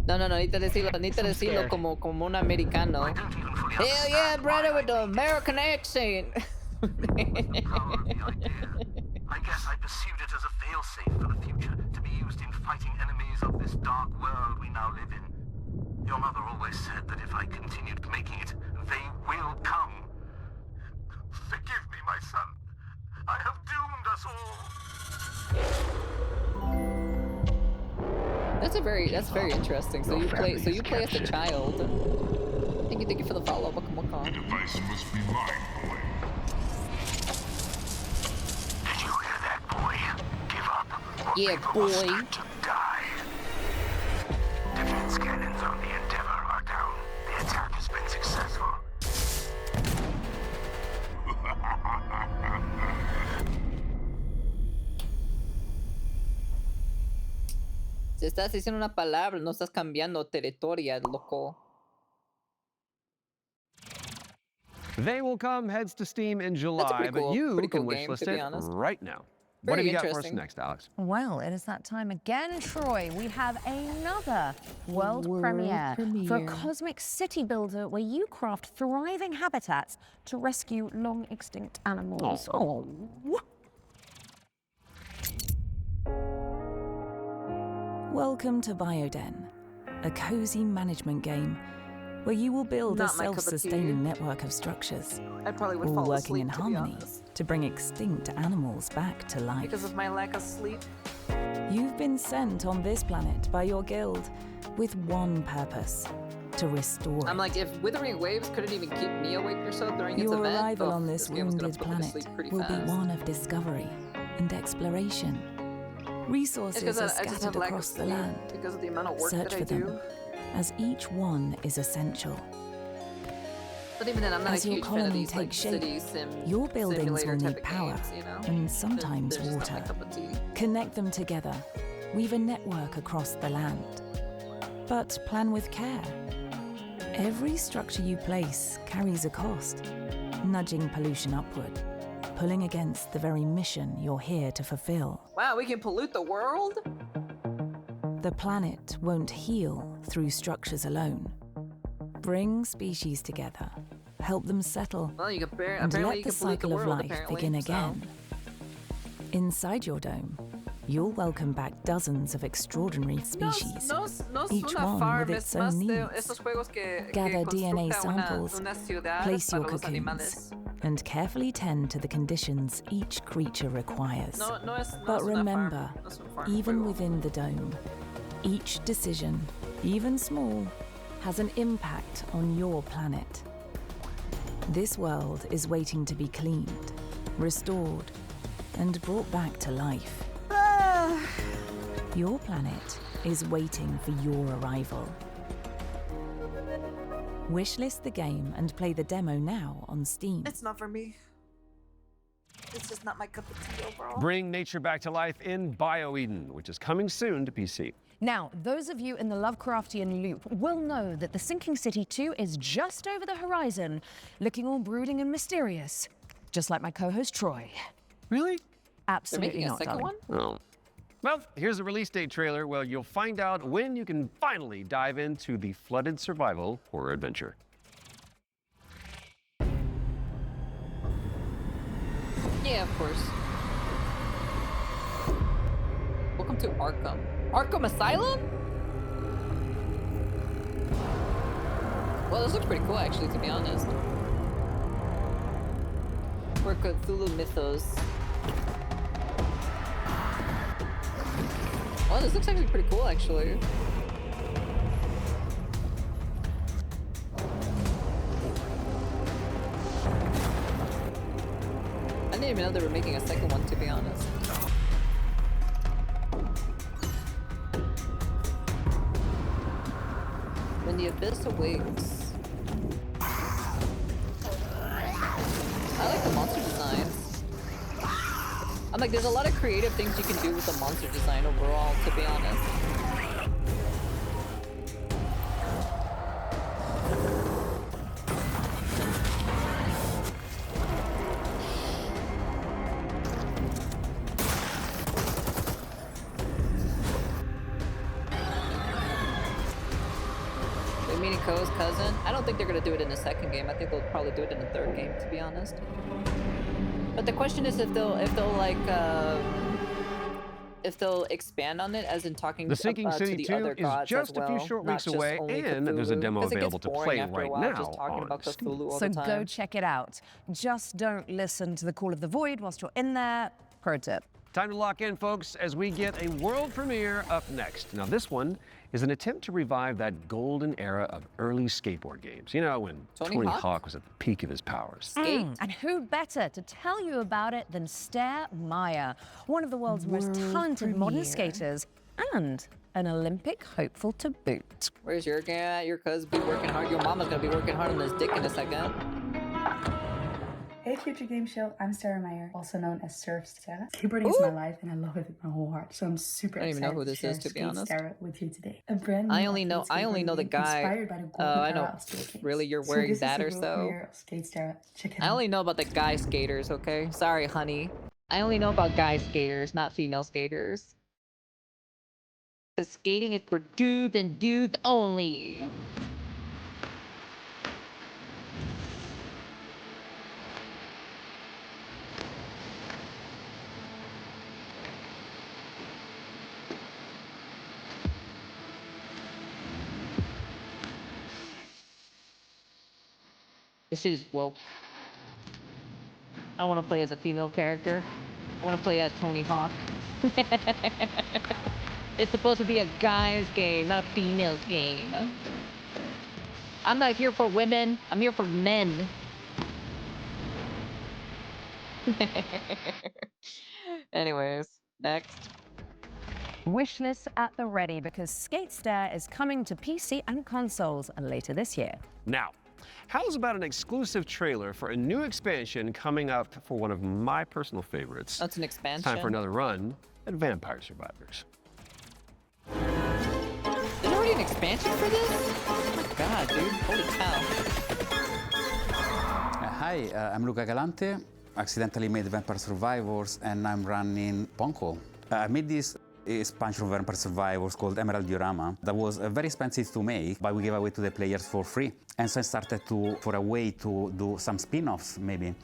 No, necesito decirlo como un americano. Hell yeah, brother, with the American accent. I guess I pursued it as a failsafe for the future, to be used in fighting enemies of this dark world we now live in. Your mother always said that if I continued making it, they will come. Forgive me, my son. I have doomed us all. That's very interesting. So you play as a child. Thank you for the follow. Welcome. The device must be mine, boy. Did you hear that, boy? Give up. Yeah, boy. To die. Defense cannons on the Endeavor are down. The attack has been successful. Si estás diciendo una palabra, no estás cambiando territorio, loco. They Will Come heads to Steam in July, but you can wishlist it right now. What have you got for us next, Alex? Well, it is that time again, Troy. We have another world premiere for a cosmic city builder where you craft thriving habitats to rescue long extinct animals. Oh. Welcome to Bioden, a cozy management game where you will build Not a my cup of tea. self-sustaining network of structures, I probably would all fall working asleep, in to be harmony honest. to bring extinct animals back to life. Because of my lack of sleep. You've been sent on this planet by your guild with one purpose: to restore I'm like, if Withering Waves couldn't even keep me awake or so during its Your event, arrival oh, on this game was gonna wounded put me to planet sleep pretty will fast. be one of discovery and exploration. Resources It's are 'cause I just scattered have lack of across the sleep land. because of the amount of work Search that I for them, do. as each one is essential. But even then, I'm not As a your huge fan of colony these like takes shape, city sim your buildings simulator will type need of power games, you know? and sometimes They're just not my water. cup of tea. Connect them together. Weave a network across the land. But plan with care. Every structure you place carries a cost, nudging pollution upward, pulling against the very mission you're here to fulfill. Wow, we can pollute the world? The planet won't heal through structures alone. Bring species together, help them settle, Well, you can and let the pollute the cycle of world, life apparently, begin so. again. Inside your dome, you'll welcome back dozens of extraordinary species, each one with its own needs. Gather DNA samples, place your cocoons, and carefully tend to the conditions each creature requires. But remember, even within the dome, each decision, even small, has an impact on your planet. This world is waiting to be cleaned, restored, and brought back to life. Your planet is waiting for your arrival. Wishlist the game and play the demo now on Steam. It's not for me. It's just not my cup of tea overall. Bring nature back to life in BioEden, which is coming soon to PC. Now, those of you in the Lovecraftian loop will know that The Sinking City 2 is just over the horizon, looking all brooding and mysterious, just like my co-host Troy. Really? Absolutely not, darling. Oh. Well, here's a release date trailer where you'll find out when you can finally dive into the flooded survival horror adventure. Yeah, of course. Welcome to Arkham. Arkham Asylum? Well, this looks pretty cool, actually, to be honest. Or Cthulhu Mythos. Well, this looks actually pretty cool, actually. I didn't even know they were making a second one, to be honest. When the abyss awakes. I like the monster designs. I'm like, there's a lot of creative things you can do with the monster design overall, to be honest. Ko's cousin. I don't think they're gonna do it in the second game. I think they'll probably do it in the third game, to be honest. But the question is if they'll expand on it, as in talking The Sinking City to the 2 other is gods just as well, a few short not weeks just away, only and there's a Cthulhu. demo 'Cause it gets available to boring play after a right while, now just talking on about Steam. Cthulhu all So the time. go check it out. Just don't listen to the call of the void whilst you're in there. Pro tip. Time to lock in, folks, as we get a world premiere up next. Now, this one is an attempt to revive that golden era of early skateboard games. You know, when Tony Hawk was at the peak of his powers. And who better to tell you about it than Stair Meyer, one of the world's most talented modern skaters and an Olympic hopeful to boot. Where's your guy at? Your cuz be working hard. Your mama's gonna be working hard on this dick in a second. Hey Future Game Show, I'm Sarah Meyer, also known as Surf Sarah. Skateboarding is my life and I love it with my whole heart, so I'm super I don't even excited know who this to share is, to be Skate honest. Sarah with you today. A brand new I only know the guy. inspired by the golden I era know. of skate games. Really, you're So wearing this is that the or real so? career of Skate Sarah. Check it I out. only know about the guy skaters, okay? Sorry, honey. I only know about guy skaters, not female skaters. Because skating is for dudes and dudes only. This is woke. I want to play as a female character. I want to play as Tony Hawk. It's supposed to be a guy's game, not a female's game. I'm not here for women. I'm here for men. Anyways, next. Wishlist at the ready because Skate Stair is coming to PC and consoles later this year. Now, how's about an exclusive trailer for a new expansion coming up for one of my personal favorites? That's an expansion. It's time for another run at Vampire Survivors. There's already an expansion for this? Oh my god, dude. Holy cow. Hi, I'm Luca Galante. accidentally made Vampire Survivors, and I'm running Ponko. I made this expansion of Vampire Survivors called Emerald Diorama that was very expensive to make, but we gave away to the players for free. And so I started for a way to do some spin-offs, maybe.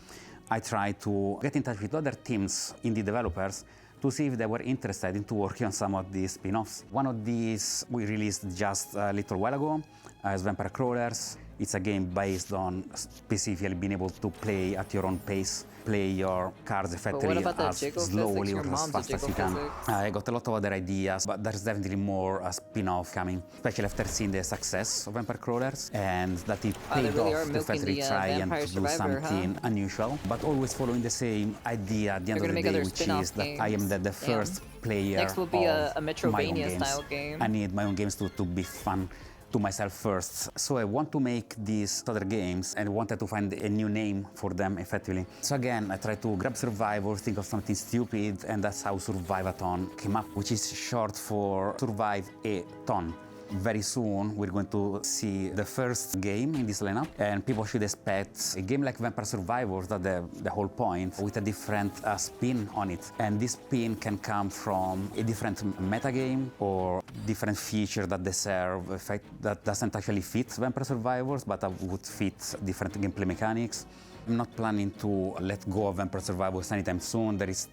I tried to get in touch with other teams, indie developers, to see if they were interested in working on some of these spin-offs. One of these we released just a little while ago as Vampire Crawlers. It's a game based on specifically being able to play at your own pace, play your cards effectively as slowly or as fast as you can. I got a lot of other ideas, but there's definitely more spin-off coming, especially after seeing the success of Vampire Crawlers, and that it paid off to effectively try and do something unusual, but always following the same idea at the end of the day, which is that I am the first player Next will be a of Metroidvania style game. I need my own games to be fun to myself first. So I want to make these other games and wanted to find a new name for them effectively. So again, I tried to grab Survivor, think of something stupid, and that's how Survive-a-thon came up, which is short for Survive a Ton. Very soon, we're going to see the first game in this lineup, and people should expect a game like Vampire Survivors, that's the whole point, with a different spin on it. And this spin can come from a different metagame or different feature that they serve, effect that doesn't actually fit Vampire Survivors, but would fit different gameplay mechanics. I'm not planning to let go of Vampire Survivors anytime soon. There is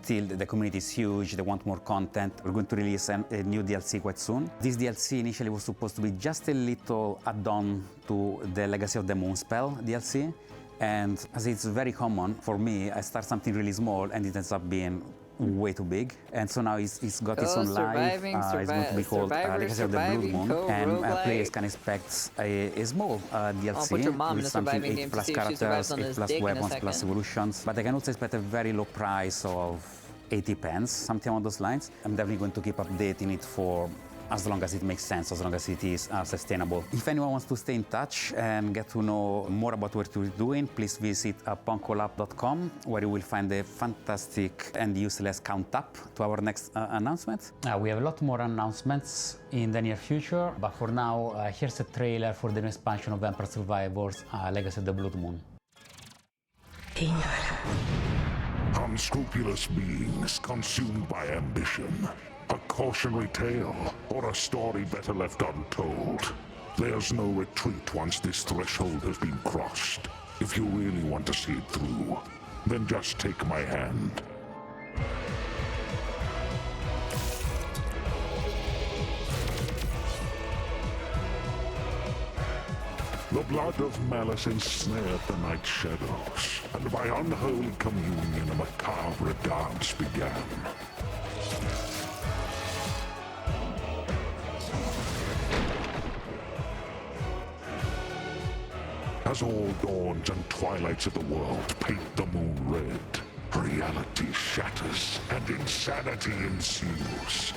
still, the community is huge, they want more content. We're going to release a new DLC quite soon. This DLC initially was supposed to be just a little add-on to the Legacy of the Moonspell DLC. And as it's very common for me, I start something really small and it ends up being way too big. And so now it's got its own life. It's going to be called Legacy of the Blood Moon. And players can expect a small DLC with something 8+ characters, 8+ weapons, plus evolutions. But I can also expect a very low price of 80 pence, something along those lines. I'm definitely going to keep updating it for as long as it makes sense, as long as it is sustainable. If anyone wants to stay in touch and get to know more about what we're doing, please visit ponkolab.com, where you will find a fantastic and useless count up to our next announcement. We have a lot more announcements in the near future, but for now, here's a trailer for the new expansion of Vampire Survivors, Legacy of the Blood Moon. Unscrupulous beings consumed by ambition. A cautionary tale, or a story better left untold. There's no retreat once this threshold has been crossed. If you really want to see it through, then just take my hand. The blood of malice ensnared the night shadows, and by unholy communion a macabre dance began. As all dawns and twilights of the world paint the moon red, reality shatters and insanity ensues.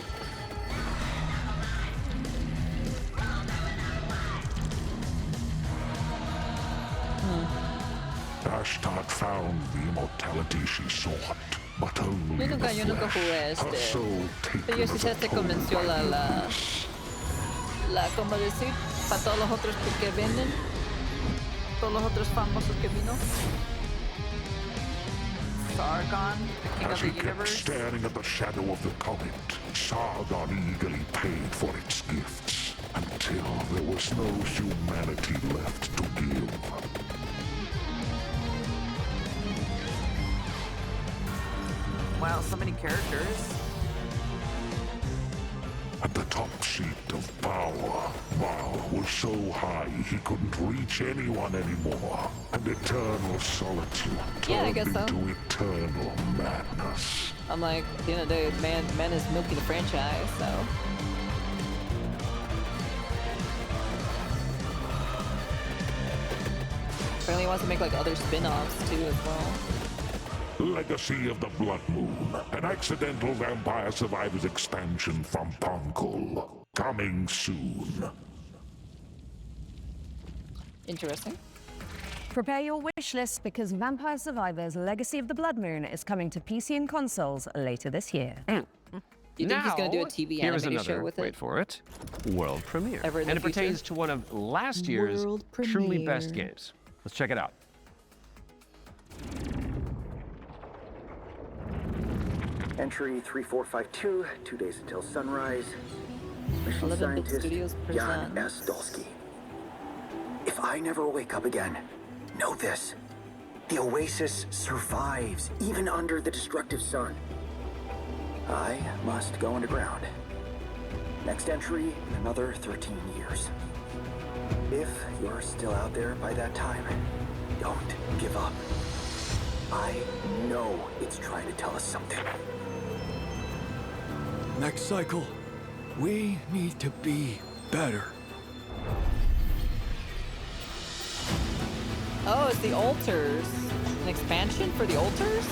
Ashtart found the immortality she sought, but only Yo nunca jugué este. Pero yo sí sé, se convenció la ¿cómo decir? Para todos los otros que venden. Todos los otros famosos que vino. Sargon, the king of the universe. Staring at the shadow of the comet, Sargon eagerly paid for its gifts, until there was no humanity left to give. Wow, so many characters. At the top seat of power, Baal was so high he couldn't reach anyone anymore, and eternal solitude turned into eternal madness. I'm like, at the end of the day, man is milking the franchise, so. Apparently he wants to make like other spin-offs too as well. Legacy of the Blood Moon, an accidental Vampire Survivors expansion from Ponkul. Coming soon. Interesting. Prepare your wish list because Vampire Survivors Legacy of the Blood Moon is coming to PC and consoles later this year. Do you think he's going to do a TV animated show with it? Wait for it, world premiere. And it pertains to one of last year's truly best games. Let's check it out. Entry 3452, 2 days until sunrise. Mission 11-bit scientist Studios Jan presents. S. Dolsky. If I never wake up again, know this. The Oasis survives, even under the destructive sun. I must go underground. Next entry, another 13 years. If you're still out there by that time, don't give up. I know it's trying to tell us something. Next cycle, we need to be better. Oh, it's the altars. An expansion for the altars?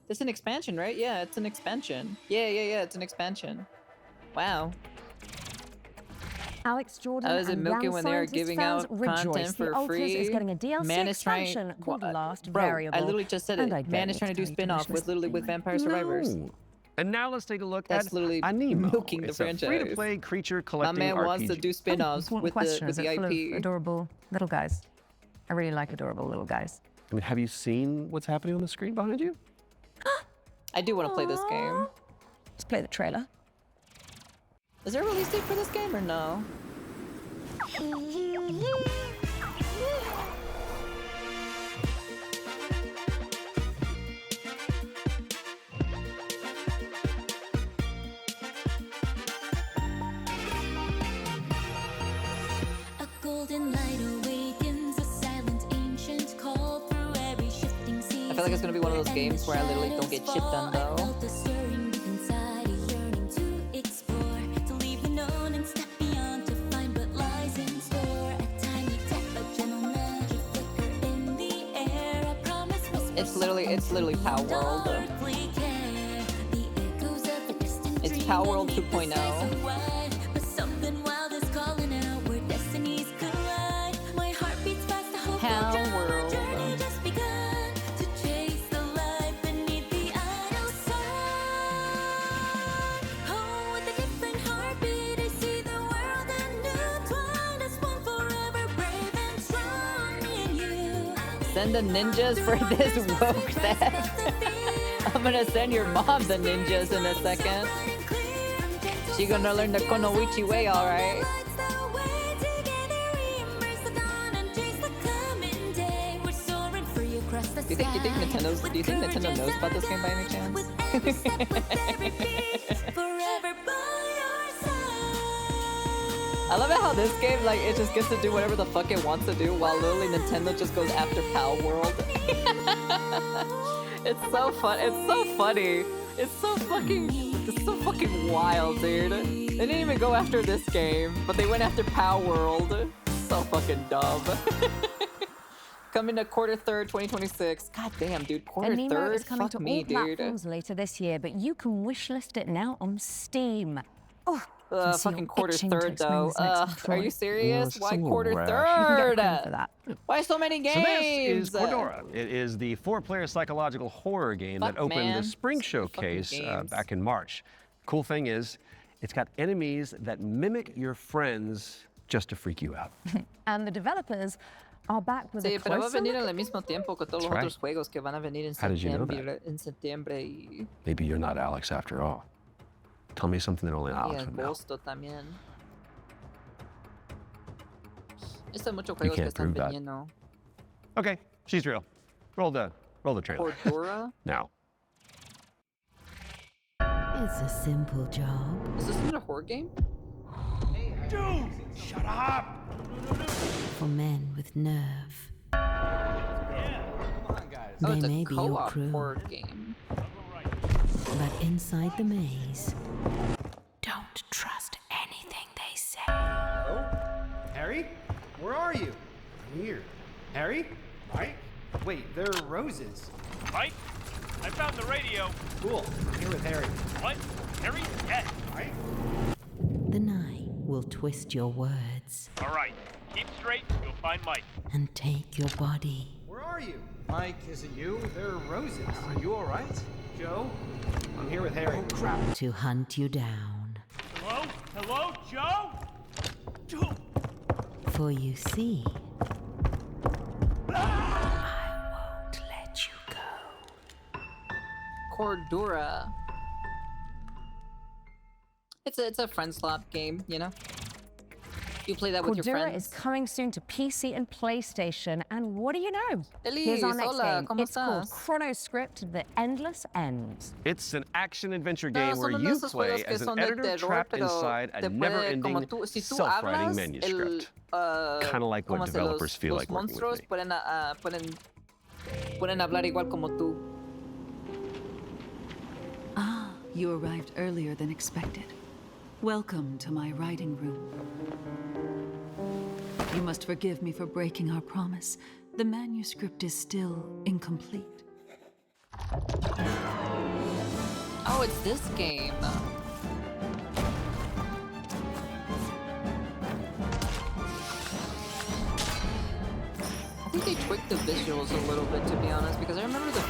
It's an expansion, right? Yeah, it's an expansion. Yeah, it's an expansion. Wow. Alex Jordan How is it and milking Young when they are Scientist giving fans out rejoice. content The for Alters free? is getting a DLC Man is trying- expansion called Last Bro, Variable. I literally just said And it. I don't Man is need trying to do tell you spin-off wish with list literally thing, with right? Vampire Survivors. No. And now let's take a look That's at literally Anemo. milking the It's franchise. a free-to-play creature My collecting man RPG. wants to do spin-offs Important with question. the Is it full of IP. adorable little guys? I really like adorable little guys. I mean, have you seen what's happening on the screen behind you? I do want to play this game. Let's play the trailer. Is there a release date for this game or no? A golden light awakens, a silent ancient call through every shifting season. I feel like it's gonna be one of those games where I literally don't get shit done though. Felt the stirring deep inside, a yearning to explore, to leave the known and step beyond, to find what lies in store. A tiny tap, a gentle magic flicker in the air. A promise It's literally Power World. It's Power World 2.0. But something wild is calling out where destinies collide. My heart beats fast, the hope Power World. journey just begun to chase the light beneath the idle sun. Oh, with a different heartbeat, I see the world intertwined as one forever brave and strong in you. Send the ninjas for this woke theft. I'm gonna send your mom the ninjas in a second. She gonna learn the Konoichi way, alright. Do you think Nintendo knows about this game by any chance? I love it how this game, like, it just gets to do whatever the fuck it wants to do, while literally Nintendo just goes after Power World. It's so fun. It's so funny. It's so fucking wild, dude. They didn't even go after this game, but they went after Power World. So fucking dumb. Coming to Q3 2026. God damn, dude. Anemo Q3? is coming Fuck to me, all dude. platforms later this year, but you can wishlist it now on Steam. Oh, I can see Fucking you're itching to Q3 explain though. this next one, Are you serious? it's Why a little Q3? rash. Get a cream for that. Why so many So games? this is Quadora. It is the 4-player psychological horror game Fuck, that opened man. the Spring So many Showcase games. back in March. Cool thing is, it's got enemies that mimic your friends just to freak you out. And the developers are back with Sí, a pero va a closer venir look al mismo tiempo que todos los That's otros juegos que van a venir en How did you know septiembre y Maybe you're not Alex after all. Tell me something that only Alex would know. agosto también. Estos muchos You juegos que can't están prove that. viniendo. Okay, she's real. Roll the trailer. Quadora? Now. It's a simple job. Is this not a horror game? Dude, shut up! For men with nerve. Oh, They it's may a be your co-op crew, horror game. but inside the maze, don't trust anything they say. Hello? Harry? Where are you? I'm here. Harry? Mike? Wait, there are roses. Mike, I found the radio. Cool. I'm here with Harry. What? Harry? Dead. Mike? The night will twist your words All right. Keep straight. You'll find Mike. and take your body. Where are you? Mike, is it you? There are roses. Are you all right? Joe? I'm here with Harry. Oh, crap. To hunt you down. Hello? Hello, Joe? Joe! For you see, I won't let you go. Cordura. It's a friend swap game, you know? You play that with your Cordura friends. is coming soon to PC and PlayStation, and what do you know? Elise, Here's our next hola, game. ¿cómo It's called estás? Chronoscript: The Endless End. It's an action-adventure No, game son where uno de you esos play juegos que as an son de editor terror, trapped pero inside a te puede, never-ending, como tú, si tú self-writing hablas, manuscript. el, Kind of like what ¿cómo se developers feel los like working with monstruos me. pueden hablar igual como tú. Ah, you arrived earlier than expected. Welcome to my writing room. You must forgive me for breaking our promise. The manuscript is still incomplete. Oh, it's this game. I think they tweaked the visuals a little bit, to be honest, because I remember the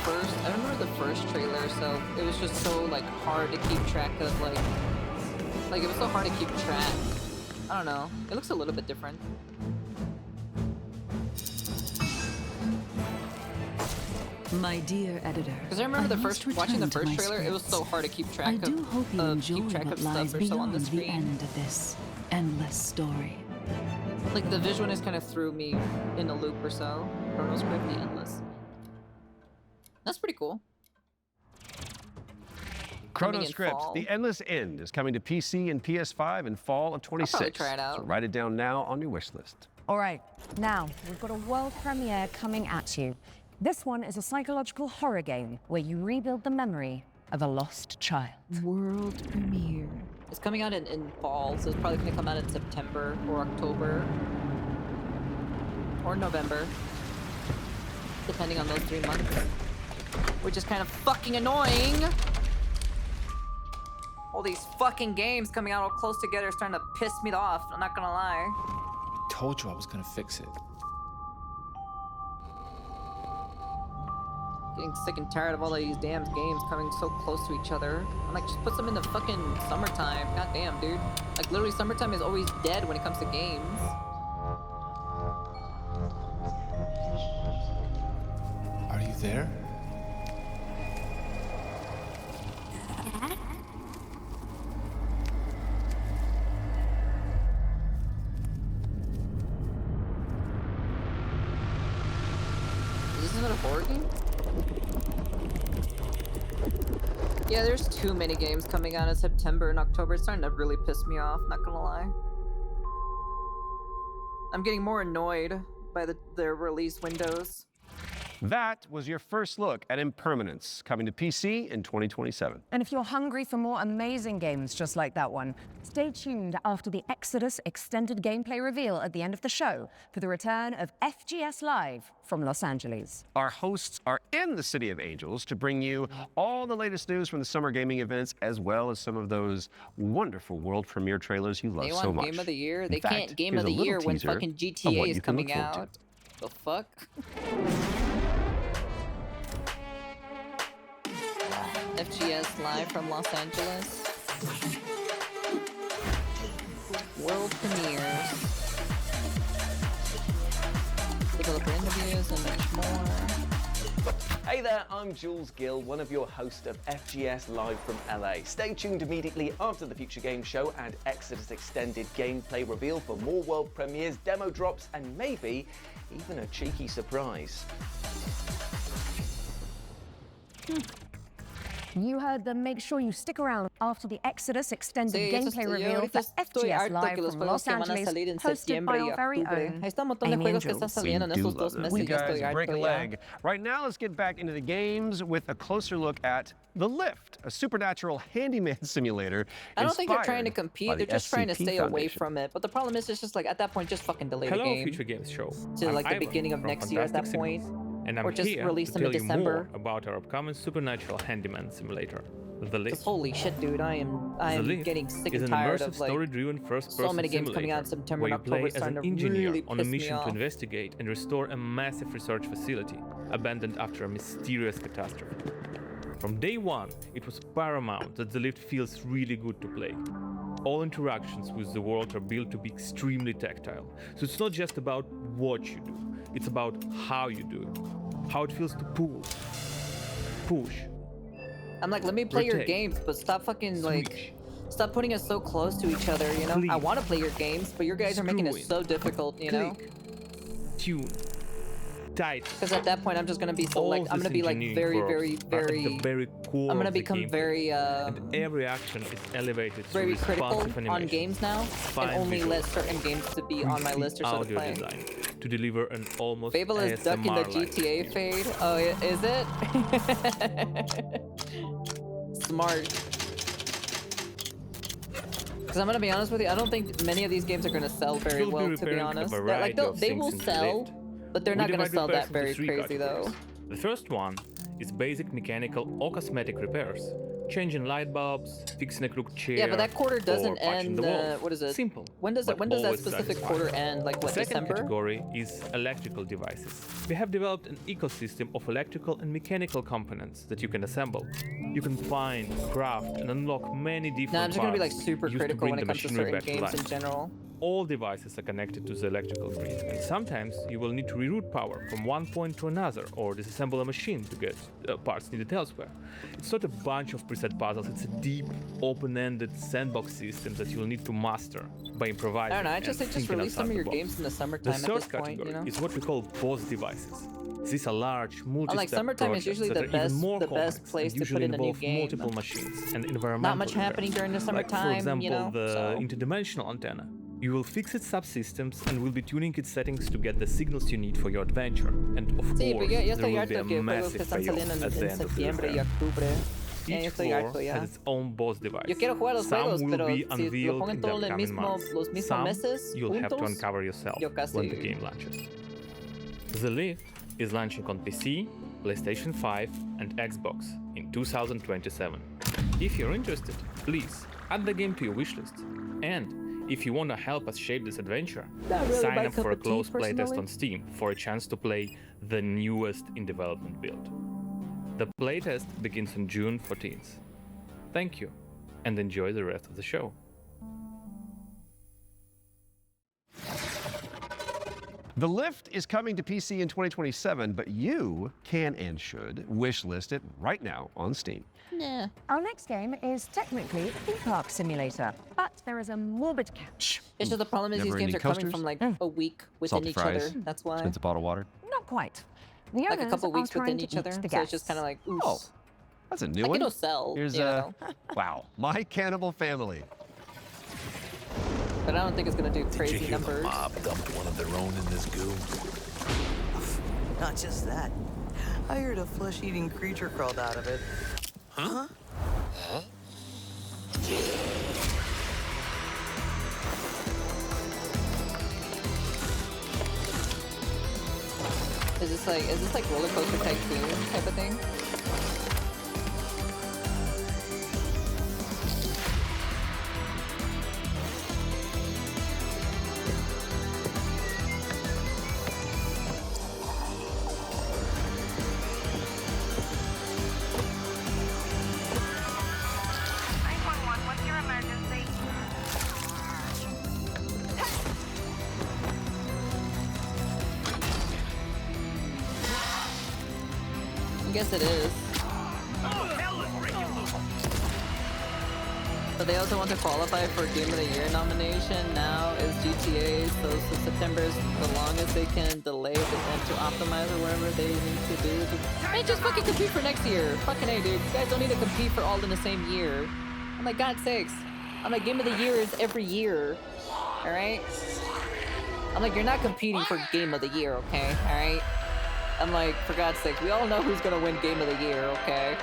first trailer, so it was just so like hard to keep track of like it was so hard to keep track. I don't know. It looks a little bit different. My dear editor, Because I remember watching the first trailer, it was so hard to keep track I do hope you enjoy keep track what of lies stuff or so on the beyond the screen. end of this endless story. Like the visualness kind of threw me in a loop or so. Chronoscript, the Endless. That's pretty cool. Coming in Chronoscript: fall. The Endless End is coming to PC and PS5 in fall of 26. try it out. So write it down now on your wish list. All right, now we've got a world premiere coming at you. This one is a psychological horror game where you rebuild the memory of a lost child. World premiere. It's coming out in fall, so it's probably gonna come out in September or October or November, depending on those 3 months, which is kind of fucking annoying. All these fucking games coming out all close together is starting to piss me off. I'm not gonna lie. Told you I was gonna fix it. Getting sick and tired of all of these damn games coming so close to each other. I'm like, just put them in the fucking summertime. God damn, dude. Like, literally, summertime is always dead when it comes to games. Are you there? Is this another horror game? Yeah, there's too many games coming out in September and October. It's starting to really piss me off, not gonna lie. I'm getting more annoyed by their release windows. That was your first look at Impermanence, coming to PC in 2027. And if you're hungry for more amazing games just like that one, stay tuned after the Exodus extended gameplay reveal at the end of the show for the return of FGS Live from Los Angeles. Our hosts are in the City of Angels to bring you all the latest news from the summer gaming events, as well as some of those wonderful world premiere trailers you love They so want much. Game of the Year? In They fact, can't Game here's of the a little Year when teaser fucking of GTA what is you can coming look forward to. out. The fuck? FGS Live from Los Angeles. World premieres. Developer interviews and much more. Hey there, I'm Jules Gill, one of your hosts of FGS Live from LA. Stay tuned immediately after the Future Game Show and Exodus Extended gameplay reveal for more world premieres, demo drops, and maybe even a cheeky surprise. You heard them. Make sure you stick around after the Exodus extended Sí, gameplay yo reveal ahorita for estoy FGS harto Live que los from juegos Los que van a Angeles, salir en hosted by septiembre y our very octubre. own Ahí está un montón de Amy juegos and que están Jules. saliendo en esos dos meses We y yo guys estoy break a harto ya. leg. Right now, let's get back into the games with a closer look at The Lift, a supernatural handyman simulator. I don't think they're trying to inspired by compete, the they're just trying to SCP stay away Foundation. from it. But the problem is, it's just like, at that point, just fucking delay the Hello, game. Future Games Show. To I'm like the Ivan beginning of from next year at that Fantastic point. Signals, and I'm Or just here release to them in tell you December. more about our upcoming supernatural handyman simulator. The Lift. 'Cause holy shit, dude, I am getting sick is and an tired immersive, of like story-driven first-person so many games coming out in simulator September where and you play October as starting an to engineer really on a piss me mission to off. investigate and restore a massive research facility abandoned after a mysterious catastrophe. From day one, it was paramount that The Lift feels really good to play. All interactions with the world are built to be extremely tactile, so it's not just about what you do, it's about how you do it, how it feels to pull, push. I'm like, let me play your rotate, games, but stop fucking like, switch, stop putting us so close to each other, you know? I Click, want to play your games, but you guys are making it screw in, so difficult, you know? click, tune, tight. Because at that point, I'm just gonna be so All like, I'm these gonna be like engineering very, verbs very, are at very. the very core I'm gonna of the become gameplay, very, and every action is elevated very through critical responsive on animation, games now, and fine only visuals, let certain games to be on my creepy list or so to audio play. design to deliver an almost Fable is ducking the ASMR-like GTA fade. Oh, is it? Smart. Because I'm gonna be honest with you, I don't think many of these games are gonna sell very We'll be well, to be repairing a honest. Like variety of they things will in The sell, Lift. but they're We not gonna divide sell repairs that very into 3 crazy though. categories. The first one is basic mechanical or cosmetic repairs, changing light bulbs, fixing a crooked chair. Yeah, but that quarter doesn't or patching end. the walls. What is it? Simple. When does but that always specific satisfying. quarter end? Like what, The second December? category is electrical devices. We have developed an ecosystem of electrical and mechanical components that you can assemble. You can find, craft, and unlock many different No, I'm just gonna be like parts super used to critical bring when the it comes to machinery certain back to games in life. general. All devices are connected to the electrical grid, and sometimes you will need to reroute power from one point to another or disassemble a machine to get parts needed elsewhere. It's not a bunch of preset puzzles, it's a deep, open-ended sandbox system that you'll need to master by improvising. I don't know. I and just thinking release some of outside your the box. games in the The summertime at third this point, category you know. is what we call boss devices. These are large, multi-step Like summertime is projects usually that the are even best more the best complex place and to put usually in a new involve game. multiple machines and environmental Not much repairs. happening during the summertime, Like, for example, you know. the So. interdimensional antenna. You will fix its subsystems and will be tuning its settings to get the signals you need for your adventure. And of Sí, course, pero ya there estoy will be harto a que juegos que massive están payoff saliendo at the en end of the septiembre y repair. octubre. Ya Each estoy floor harto ya. has its own boss device. Yo quiero jugar los Some juegos, will pero be si lo unveiled ponen in the todo en el upcoming mismo, months. los mismos Some meses you'll have to juntos, uncover yourself yo casi. when the game launches. The Lift is launching on PC, PlayStation 5, and Xbox in 2027. If you're interested, please add the game to your wishlist. And if you want to help us shape this adventure, Not really sign my up cup for a of tea, closed playtest personally. on Steam for a chance to play the newest in development build. The playtest begins on June 14th. Thank you, and enjoy the rest of the show. The Lift is coming to PC in 2027, but you can and should wishlist it right now on Steam. Nah. Our next game is technically a theme park simulator, but there is a morbid catch. It's just the problem is these games are coming from like a week within Salty each fries, other. That's why. expensive bottled water. Not quite. The Like a owners couple are weeks trying within to each other, eat the so it's just guests. kind of like, oof. Oh, that's a new Like one. it'll sell, Here's you know. wow, My Cannibal Family. But I don't think it's gonna do Did you crazy hear numbers. the mob dumped one of their own in this goo? Not just that. I heard a flesh-eating creature crawled out of it. Huh? Is this like roller coaster tycoon type of thing? What's your emergency? I guess it is. But they also want to qualify for Game of the Year nomination. Now is GTA, so September is the longest they can delay the end to optimize or whatever they need to do. Man, just fucking compete for next year. Fucking A, dude. You guys don't need to compete for all in the same year. I'm like, God's sakes. I'm like, Game of the Year is every year. Alright? I'm like, you're not competing for Game of the Year, okay? Alright? I'm like, for God's sake, we all know who's gonna win Game of the Year, okay?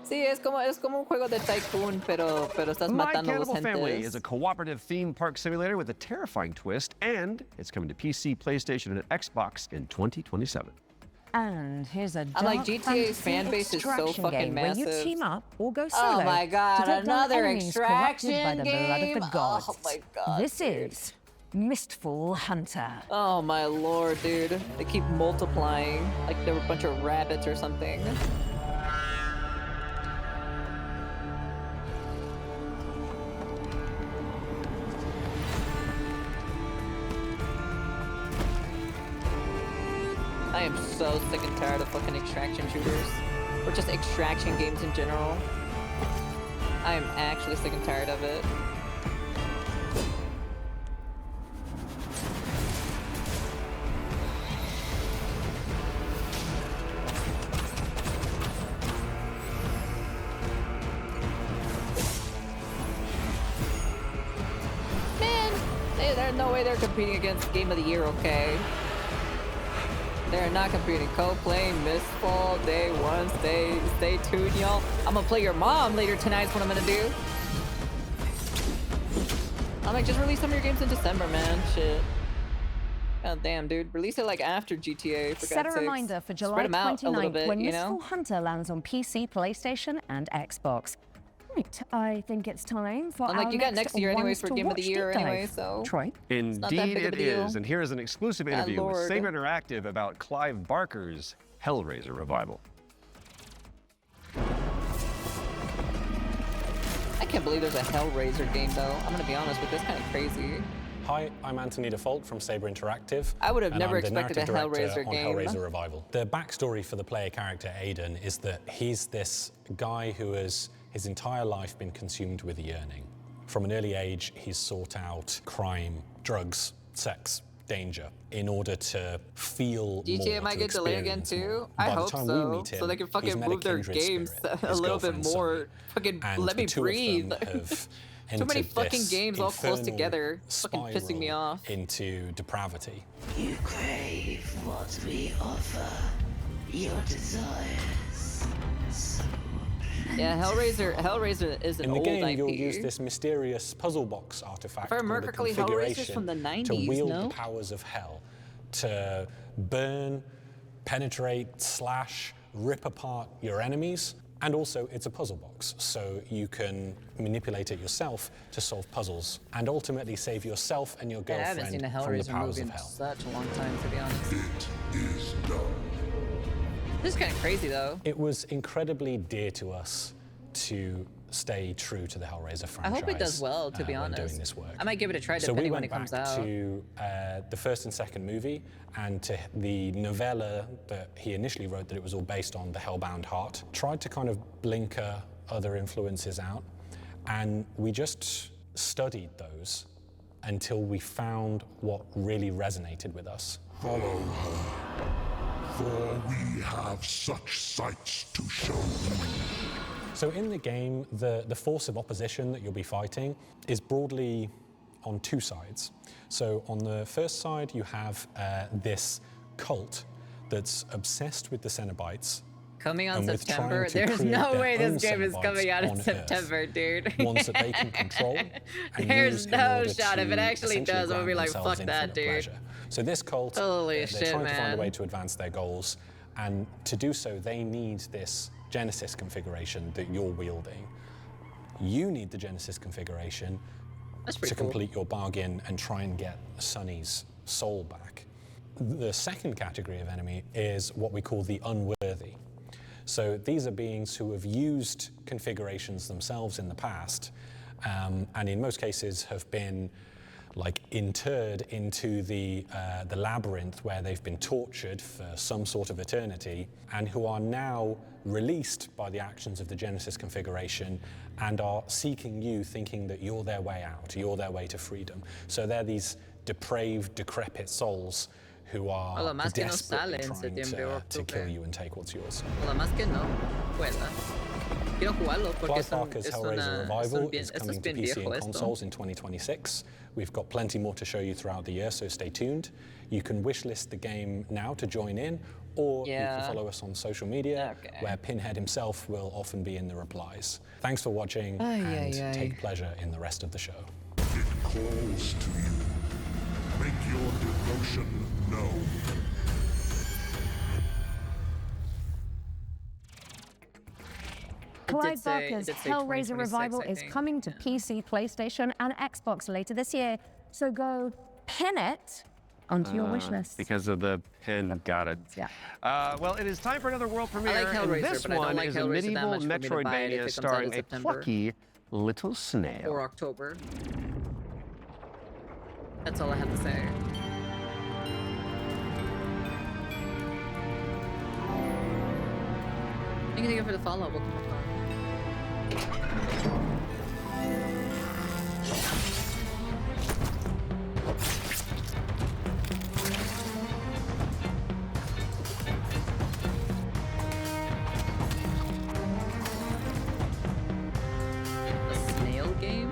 Sí, es como un juego de tycoon, pero estás My matando los Cannibal Family gentes. is a cooperative theme park simulator with a terrifying twist, and it's coming to PC, PlayStation, and Xbox in 2027. And here's a I'm like, dark GTA's fantasy fan base is so extraction fucking game where you massive. team up or go solo. Oh my god, to take down another enemies corrupted by extraction the blood of game? the gods. Oh my god. This is Mistfall Hunter. Oh my lord, dude. They keep multiplying like they were a bunch of rabbits or something. I am so sick and tired of fucking extraction shooters. Or just extraction games in general. I am actually sick and tired of it. Man, there's no way they're competing against Game of the Year, okay? They're not competing. Co-play, Mistfall, day one. Stay tuned, y'all. I'm gonna play your mom later tonight. Is what I'm gonna do. I'm like, just release some of your games in December, man. Shit. God damn, dude. Release it like after GTA. For Set a God's sakes. reminder for July Spread 'em out a little 29th bit, when you Mistfall know? Hunter lands on PC, PlayStation, and Xbox. Right, I think it's time for I'm like, our you got next year anyways for Game of the ones-to-watch Year deep dive. anyway, so. Troy? Indeed not that big of it a deal. is. And here is an exclusive My interview with lord. Saber Interactive about Clive Barker's Hellraiser revival. I can't believe there's a Hellraiser game, though. I'm gonna be honest with this, kind of crazy. Hi, I'm Anthony Default from Saber Interactive. I would have and never I'm the expected a narrative director Hellraiser on game. Hellraiser Revival. The backstory for the player character Aiden is that he's this guy who has his entire life been consumed with yearning. From an early age, he's sought out crime, drugs, sex, danger in order to feel GTA more, might to get delayed again experience too. more. I By the hope time we so, meet him, so they can he's fucking met a move their kindred games spirit, a his little bit girlfriend, more. Sunny. Fucking And let me the two of breathe. them have Too many entered fucking this games all close infernal together. Fucking pissing me spiral off. into depravity. You crave what we offer, your desires. Yeah, Hellraiser is an In the old game, IP. you'll use this mysterious puzzle box artifact If I remember called correctly, a Hellraiser's configuration from the 90s, to wield no? the powers of hell, to burn, penetrate, slash, rip apart your enemies. And also, it's a puzzle box, so you can manipulate it yourself to solve puzzles and ultimately save yourself and your Yeah, I haven't girlfriend seen a from the Hellraiser powers movie of in hell. such a long time, to be honest. It is done. This is kind of crazy, though. It was incredibly dear to us to stay true to the Hellraiser franchise. I hope it does well, to be when honest. doing this work. I might give it a try So depending we when went it comes back out. to the first and second movie and to the novella that he initially wrote that it was all based on, The Hellbound Heart. Tried to kind of blinker other influences out, and we just studied those until we found what really resonated with us. Follow her, for we have such sights to show you. So in the game, the force of opposition that you'll be fighting is broadly on two sides. So on the first side, you have this cult that's obsessed with the Cenobites. Coming on and with September? trying to There's create no their way this own game is Cenobites coming out in on Earth. September, dude. Ones that they can control and There's use in no order shot. If it to actually essentially does, I'm gonna be grant like, themselves fuck that, infinite dude. pleasure. So this cult, Holy they're shit, trying to find man. a way to advance their goals, and to do so, they need this Genesis configuration that you're wielding. You need the Genesis configuration That's to pretty cool. complete your bargain and try and get Sonny's soul back. The second category of enemy is what we call the unworthy. So these are beings who have used configurations themselves in the past, and in most cases have been like interred into the labyrinth where they've been tortured for some sort of eternity, and who are now released by the actions of the Genesis configuration and are seeking you, thinking that you're their way out, you're their way to freedom. So they're these depraved, decrepit souls who are Hola, más que no desperately sale en trying septiembre o to kill octubre. you and take what's yours. Nada más que no pueda. Quiero jugarlo porque Clive Barker's Hellraiser Revival is esto coming es to bien PC viejo and esto. consoles in 2026. We've got plenty more to show you throughout the year, so stay tuned. You can wishlist the game now to join in, or you Yeah. can follow us on social media, where Pinhead himself will often be in the replies. Thanks for watching, Ay, and ay, ay. take pleasure in the rest of the show. It calls to you. Make your devotion known. Clive Barker's did say Hellraiser 2026, revival I is think. coming to PC, PlayStation, and Xbox later this year. So go pin it onto your wish list. Because of the pin, got it. Yeah. Well, it is time for another world premiere. I like Hellraiser, and this but I don't one like is a Hellraiser that medieval much for me to buy it if Metroidvania it comes out in starring a September. plucky little snail. Or October. That's all I have to say. Thank you for the follow. Welcome a snail game?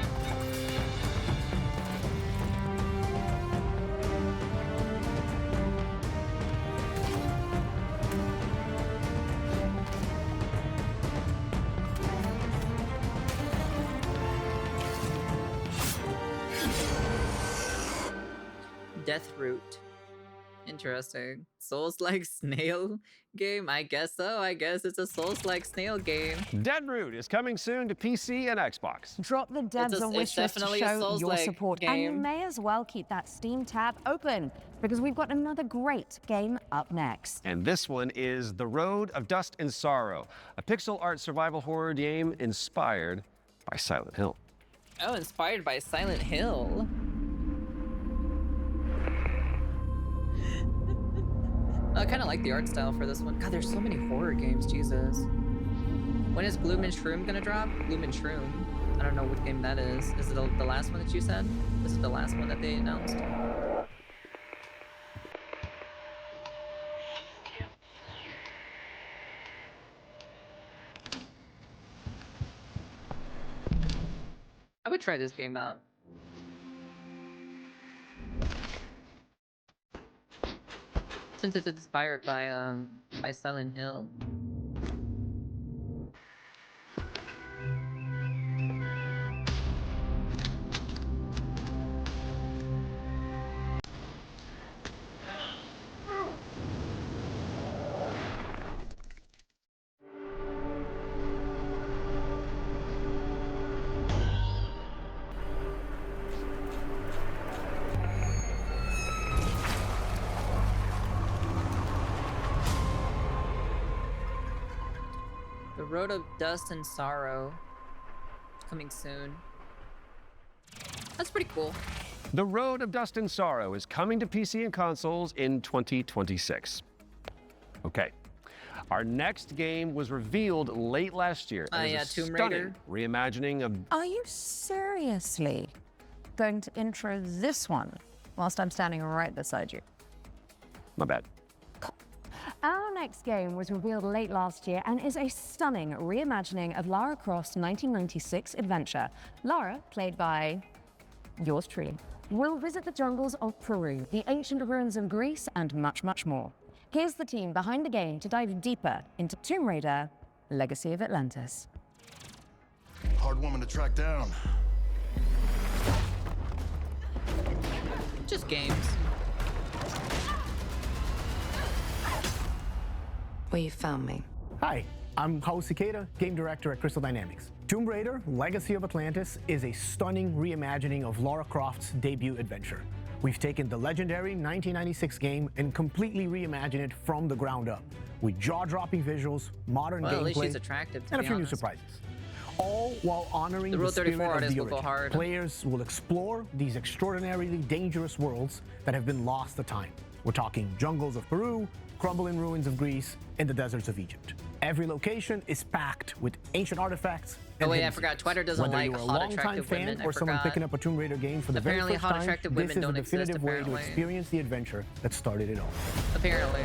Deathroot. Interesting. Souls-like snail game? I guess so. I guess it's a Souls-like snail game. Deadroot is coming soon to PC and Xbox. Drop the devs a wish list to definitely a show your Souls-like support. And you game. may as well keep that Steam tab open because we've got another great game up next. And this one is The Road of Dust and Sorrow, a pixel art survival horror game inspired by Silent Hill. Oh, inspired by Silent Hill. I kind of like the art style for this one. God, there's so many horror games, Jesus. When is Gloom and Shroom gonna drop? Gloom and Shroom. I don't know what game that is. Is it the last one that you said? Is it the last one that they announced? I would try this game out. Since it's inspired by Silent Hill. The Road of Dust and Sorrow. Coming soon. That's pretty cool. The Road of Dust and Sorrow is coming to PC and consoles in 2026. Okay. Our next game was revealed late last year. It is a Tomb stunning Raider. reimagining of Are you seriously going to intro this one whilst I'm standing right beside you? My bad. Our next game was revealed late last year and is a stunning reimagining of Lara Croft's 1996 adventure. Lara, played by yours truly, will visit the jungles of Peru, the ancient ruins of Greece, and much, much more. Here's the team behind the game to dive deeper into Tomb Raider: Legacy of Atlantis. Hard woman to track down. Just games. Well, you found me. Hi, I'm Hao Cicada, game director at Crystal Dynamics. Tomb Raider: Legacy of Atlantis is a stunning reimagining of Lara Croft's debut adventure. We've taken the legendary 1996 game and completely reimagined it from the ground up, with jaw-dropping visuals, modern Well, at least gameplay, she's attractive, to and a be few new honest. surprises. All while honoring The the Rule 34 spirit of artist the will go origin. hard. Players will explore these extraordinarily dangerous worlds that have been lost to time. We're talking jungles of Peru, crumbling ruins of Greece, and the deserts of Egypt. Every location is packed with ancient artifacts. Oh and wait, I hidden forgot. secrets. Twitter doesn't Whether like you're a hot, longtime attractive fan women. I or someone forgot. picking up a Tomb Raider game for the Apparently, very first hot, time, attractive this women is the don't definitive exist, way to apparently. experience the adventure that started it all. Apparently.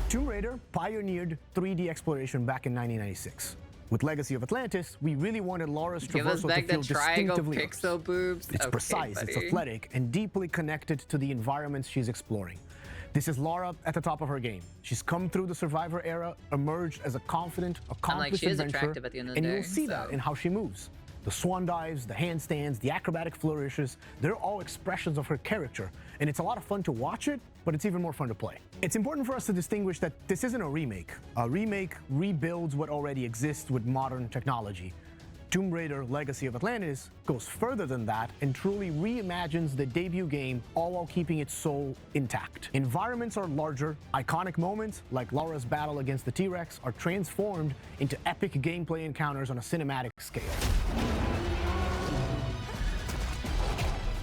Tomb Raider pioneered 3D exploration back in 1996. With Legacy of Atlantis, we really wanted Lara's Give us traversal to back feel the triangle distinctively hers. pixel boobs. It's Okay, precise, it's buddy. athletic, and deeply connected to the environments she's exploring. This is Lara at the top of her game. She's come through the Survivor era, emerged as a confident, accomplished she is adventurer, attractive at the end of the and day, you'll see so. that in how she moves. The swan dives, the handstands, the acrobatic flourishes, they're all expressions of her character, and it's a lot of fun to watch it, but it's even more fun to play. It's important for us to distinguish that this isn't a remake. A remake rebuilds what already exists with modern technology. Tomb Raider Legacy of Atlantis goes further than that and truly reimagines the debut game, all while keeping its soul intact. Environments are larger, iconic moments like Laura's battle against the T-Rex are transformed into epic gameplay encounters on a cinematic scale.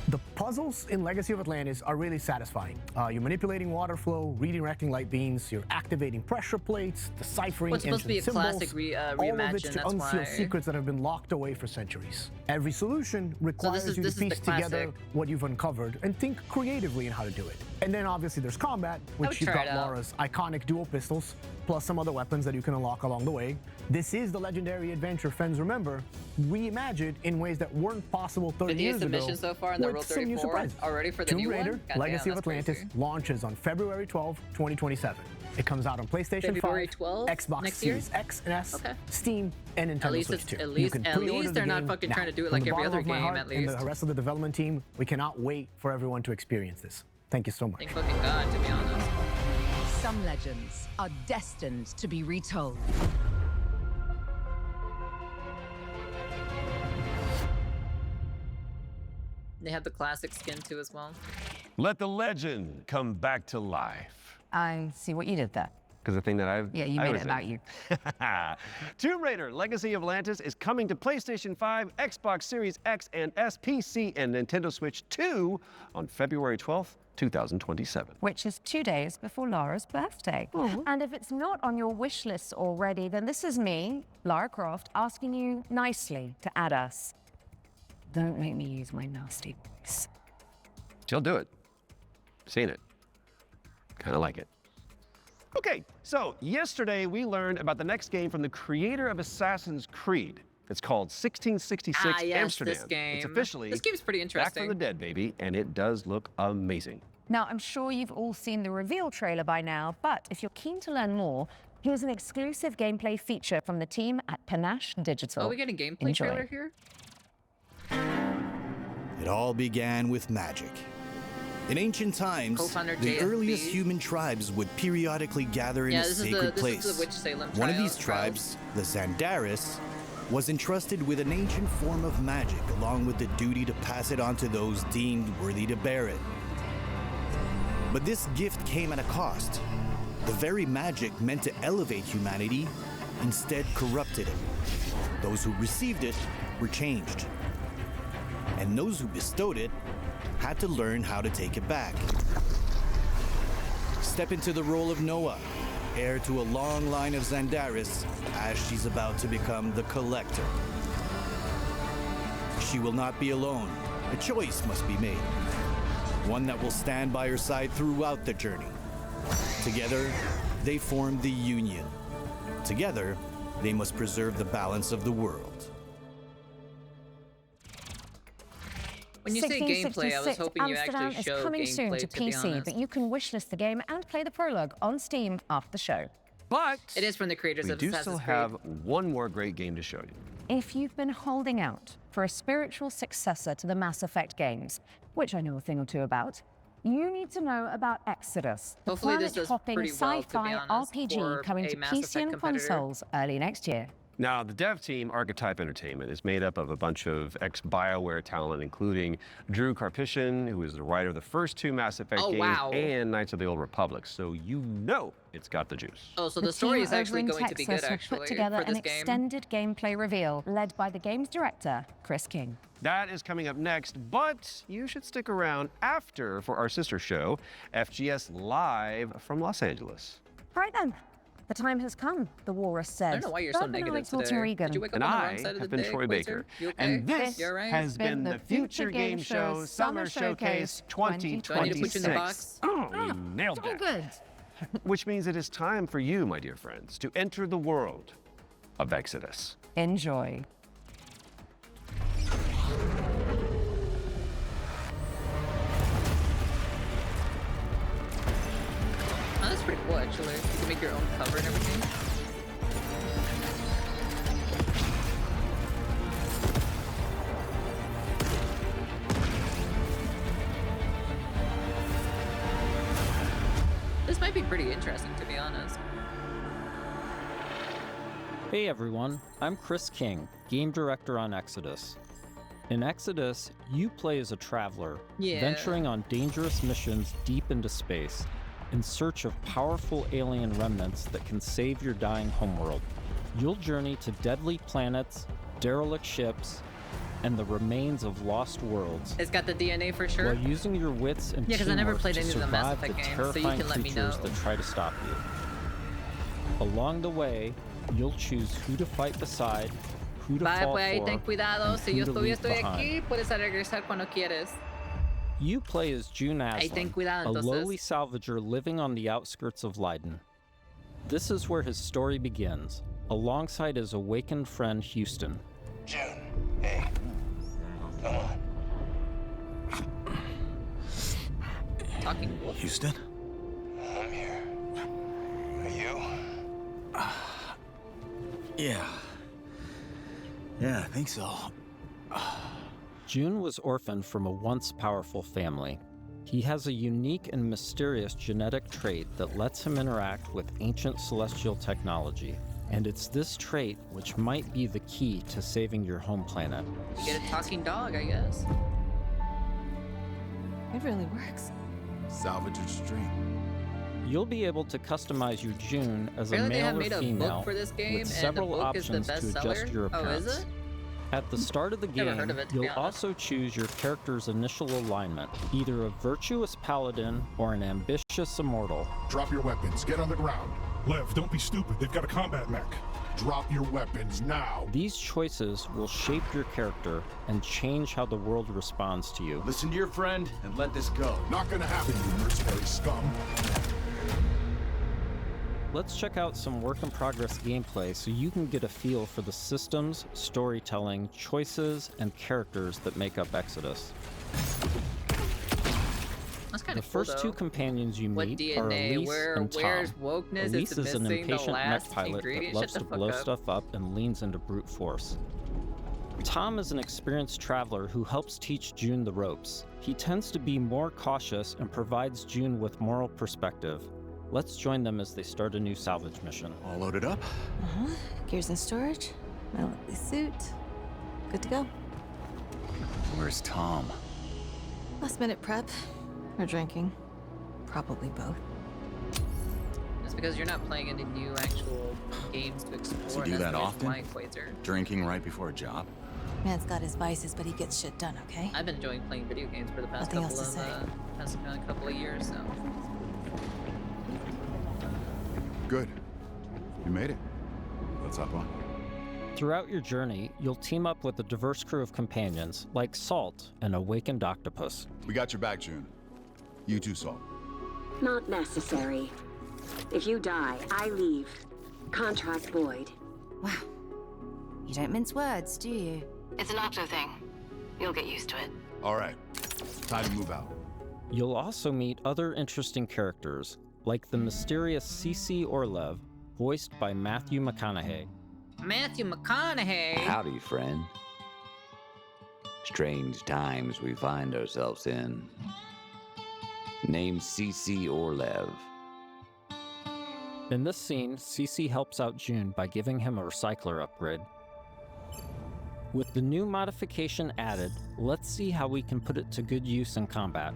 The puzzles in Legacy of Atlantis are really satisfying. You're manipulating water flow, redirecting light beams, you're activating pressure plates, deciphering It's supposed to be a ancient classic symbols, all of it reimagined, to that's unseal why. secrets that have been locked away for centuries. Every solution requires you this to is the piece together classic. what you've uncovered and think creatively in how to do it. And then obviously there's combat, would which you've try got it out. Laura's iconic dual pistols, plus some other weapons that you can unlock along the way. This is the legendary adventure fans remember, reimagined in ways that weren't possible 30 50th years ago. submission so far in the with Rule some new 34 surprises. already for the Tomb new one? Raider Goddamn, Legacy of that's Atlantis crazy. launches on February 12, 2027. It comes out on PlayStation February 5, 12? Xbox Next year? Series X and S, Okay. Steam, and Nintendo At least Switch it's- 2. at You least- can at pre-order least the they're not game fucking now. trying to do it From like the every bottom other of my game, heart at and least. the rest of the development team, we cannot wait for everyone to experience this. Thank you so much. Thank fucking God, to be honest. Some legends are destined to be retold. They have the classic skin too as well. Let the legend come back to life. I see what you did there. Because the thing that I've Yeah, you I made was it about in. you. Tomb Raider Legacy of Atlantis is coming to PlayStation 5, Xbox Series X and S, PC, and Nintendo Switch 2 on February 12th, 2027. Which is 2 days before Laura's birthday. And if it's not on your wish list already, then this is me, Lara Croft, asking you nicely to add us. Don't make me use my nasty voice. She'll do it. Seen it. Kind of like it. Okay, so yesterday we learned about the next game from the creator of Assassin's Creed. It's called 1666 Ah, yes, Amsterdam. this game. It's officially This game's pretty back interesting. from the dead, baby, and it does look amazing. Now, I'm sure you've all seen the reveal trailer by now, but if you're keen to learn more, here's an exclusive gameplay feature from the team at Panache Digital. Oh, we get a gameplay Enjoy. trailer here? It all began with magic. In ancient times, Co-founder the JFB. earliest human tribes would periodically gather in Yeah, a this is sacred the place. Witch Salem One of trials- these tribes, the Zandaris, was entrusted with an ancient form of magic along with the duty to pass it on to those deemed worthy to bear it. But this gift came at a cost. The very magic meant to elevate humanity instead corrupted it. Those who received it were changed. And those who bestowed it had to learn how to take it back. Step into the role of Noah, heir to a long line of Zandaris, as she's about to become the Collector. She will not be alone. A choice must be made. One that will stand by her side throughout the journey. Together, they form the Union. Together, they must preserve the balance of the world. When you say gameplay, I was 1666 hoping you Amsterdam actually is show coming soon gameplay, to to be PC, honest. but you can wishlist the game and play the prologue on Steam after the show. But It is from the creators we of do Assassin's still Creed. have one more great game to show you. If you've been holding out for a spiritual successor to the Mass Effect games, which I know a thing or two about, you need to know about Exodus, the Hopefully this does planet-hopping pretty well, to be sci-fi honest, RPG for coming a to Mass PC Effect and competitor. consoles early next year. Now, the dev team, Archetype Entertainment, is made up of a bunch of ex-BioWare talent, including Drew Karpyshyn, who is the writer of the first two Mass Effect Oh, games, wow. and Knights of the Old Republic. So you know it's got the juice. Oh, so The the story team is over actually in going to be good, Texas have actually, put together for this an game. extended gameplay reveal led by the game's director, Chris King. That is coming up next, but you should stick around after for our sister show, FGS Live from Los Angeles. Right then, the time has come, the walrus said. I don't know why you're so I've been negative Alex today. Walton-Regan. Did you wake up And on the I wrong side of the have been day, Troy Quasar? Baker. You okay? And this You all right? has been the Future Game Show Summer Showcase 2026. Do I need to put you in the box? Oh, you nailed It's all that. good. Which means it is time for you, my dear friends, to enter the world of Exodus. Enjoy. Oh, that's pretty cool, actually. You can make your own cover and everything. might be pretty interesting, to be honest. Hey everyone, I'm Chris King, game director on Exodus. In Exodus, you play as a traveler, venturing on dangerous missions deep into space, in search of powerful alien remnants that can save your dying homeworld. You'll journey to deadly planets, derelict ships, and the remains of lost worlds. It's got the DNA for sure. While using your wits and Yeah, because I never teamwork played to any of the Mass survive Effect the games, so you terrifying can let me creatures know. that try to stop you. Along the way, you'll choose who to fight beside, who to Vaya, fall pues ahí for, ten cuidado. and Si who yo to leave estoy behind. aquí, puedes regresar cuando quieres. You play as June Ahí ten Aslan, cuidado, a entonces. lowly salvager living on the outskirts of Leiden. This is where his story begins, alongside his awakened friend Houston. June, hey. Come on. Talking wolf. Houston? I'm here. Are you? Yeah. Yeah, I think so. June was orphaned from a once powerful family. He has a unique and mysterious genetic trait that lets him interact with ancient celestial technology. And it's this trait which might be the key to saving your home planet. You get a talking dog, I guess. It really works. Salvager's dream. You'll be able to customize your June as a Apparently they have male or made a female book for this game, with and the several book is the options to adjust bestseller. your Oh, appearance. is it? At the start of the Never game, heard of it, to be you'll honest. also choose your character's initial alignment, either a virtuous paladin or an ambitious immortal. Drop your weapons. Get on the ground. Lev, don't be stupid. They've got a combat mech. Drop your weapons now. These choices will shape your character and change how the world responds to you. Listen to your friend and let this go. Not gonna happen, you mercenary scum. Let's check out some work-in-progress gameplay so you can get a feel for the systems, storytelling, choices, and characters that make up Exodus. That's kind The of cool, first though. two companions you What meet DNA? are Elise and Tom. Where's wokeness? Elise It's is an missing the impatient mech last pilot that ingredient. loves Shut to the fuck blow up. stuff up and leans into brute force. Tom is an experienced traveler who helps teach June the ropes. He tends to be more cautious and provides June with moral perspective. Let's join them as they start a new salvage mission. All loaded up? Gears in storage, my lovely suit. Good to go. Where's Tom? Last minute prep or drinking. Probably both. It's because you're not playing any new actual games to explore. Does he do and that's that the reason often? why Quasar. Drinking right before a job? Man's got his vices, but he gets shit done, okay? I've been enjoying playing video games for the past Nothing couple else to of say. couple of years, so. Good. You made it. Let's hop on. Throughout your journey, you'll team up with a diverse crew of companions, like Salt, an awakened octopus. We got your back, June. You too, Salt. Not necessary. If you die, I leave. Contract void. Wow. You don't mince words, do you? It's an octo thing. You'll get used to it. All right. Time to move out. You'll also meet other interesting characters, like the mysterious CC Orlev, voiced by Matthew McConaughey. Matthew McConaughey. Howdy, friend. Strange times we find ourselves in. Named CC Orlev. In this scene, CC helps out June by giving him a recycler upgrade. With the new modification added, let's see how we can put it to good use in combat.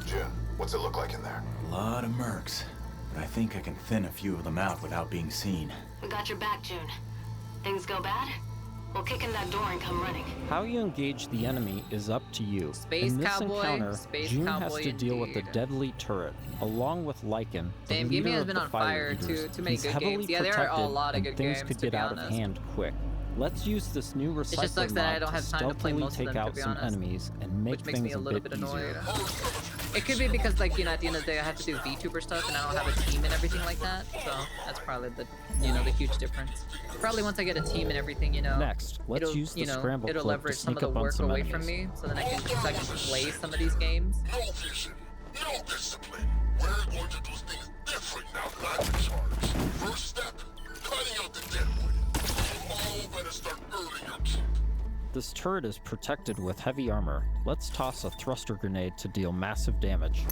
June, what's it look like in there? A lot of mercs, but I think I can thin a few of them out without being seen. We got your back, June. Things go bad? We'll kick in that door and come running. How you engage the enemy is up to you. Space in this cowboy, encounter, space June cowboy has to deal with the indeed. deadly turret, along with Lycan, the Damn, leader Gimme has of been the on fire fire eaters. to make He's good heavily games. Yeah, there are a protected, lot of and good things games, could to get be out of honest. hand quick. Let's use this new recycler just sucks that I mod don't have time to play stealthily most of take them, to out be some honest. enemies and make Which makes me things a little bit bit annoyed. easier. It could be because, like, you know, at the end of the day, I have to do VTuber stuff, and I don't have a team and everything like that. So that's probably the, you know, the huge difference. Probably once I get a team and everything, you know. Next, let's it'll, use the you know, scramble it'll cloak to leverage some of sneak the up on work some away from enemies. me, so then I can play some of these games. No vision, no discipline. We're going to do things different now that I'm in charge. First step, cutting out the deadwood. You all better start earning your keep. The This turret is protected with heavy armor. Let's toss a thruster grenade to deal massive damage.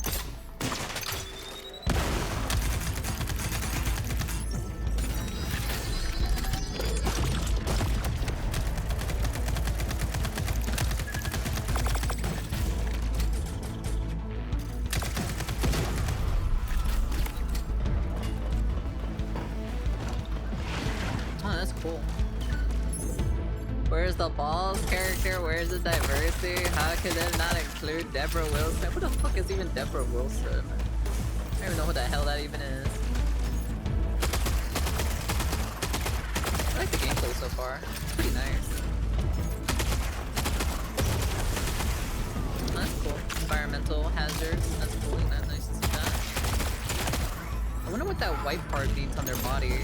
Where's the balls character? Where's the diversity? How could it not include Deborah Wilson? Who the fuck is even Deborah Wilson? I don't even know who the hell that even is. I like the gameplay so far. It's pretty nice. That's cool. Environmental hazards. That's cool. That's nice to see that. I wonder what that white part means on their body.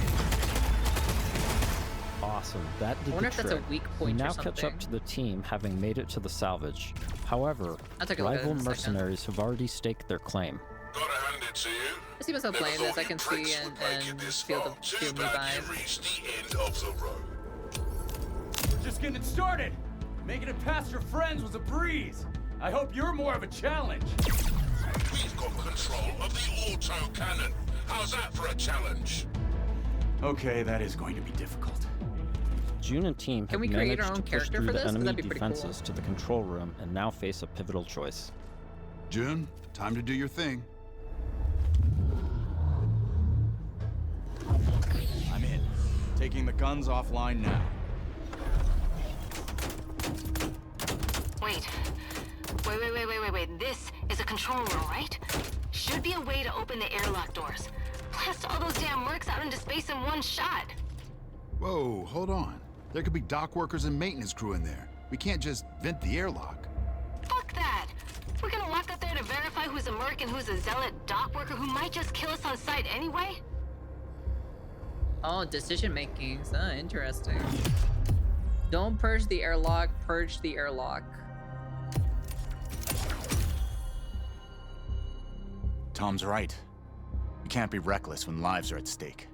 Awesome, that did I wonder the if that's trick. a weak We point or now catch something. up to the team, having made it to the salvage. However, I'll take a look at it rival in a second. mercenaries have already staked their claim. I see myself playing this. I can see and feel me vibe. We're just getting started. Making it past your friends was a breeze. I hope you're more of a challenge. We've got control of the auto cannon. How's that for a challenge? Okay, that is going to be difficult. June and team Can have we create managed our own to push character through for the this? 'Cause enemy that'd be pretty cool. defenses to the control room and now face a pivotal choice. June, time to do your thing. I'm in. Taking the guns offline now. Wait. Wait. This is a control room, right? Should be a way to open the airlock doors. Blast all those damn mercs out into space in one shot. Whoa, hold on. There could be dock workers and maintenance crew in there. We can't just vent the airlock. Fuck that. We're gonna walk up there to verify who's a merc and who's a zealot dock worker who might just kill us on sight anyway? Oh, decision making. So interesting. Don't purge the airlock, purge the airlock. Tom's right. You can't be reckless when lives are at stake.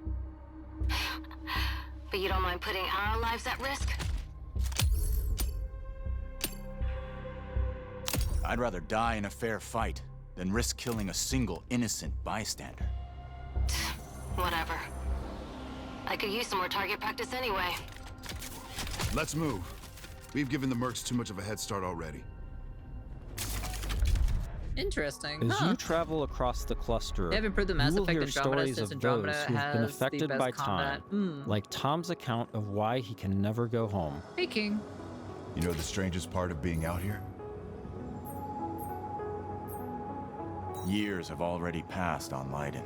But you don't mind putting our lives at risk? I'd rather die in a fair fight than risk killing a single innocent bystander. Whatever. I could use some more target practice anyway. Let's move. We've given the mercs too much of a head start already. Interesting. As you travel across the cluster, They have improved the you Mass will Effect hear Andromeda stories since of Andromeda those who have been has the affected best by combat. time, like Tom's account of why he can never go home. Hey, King. You know the strangest part of being out here? Years have already passed on Leiden.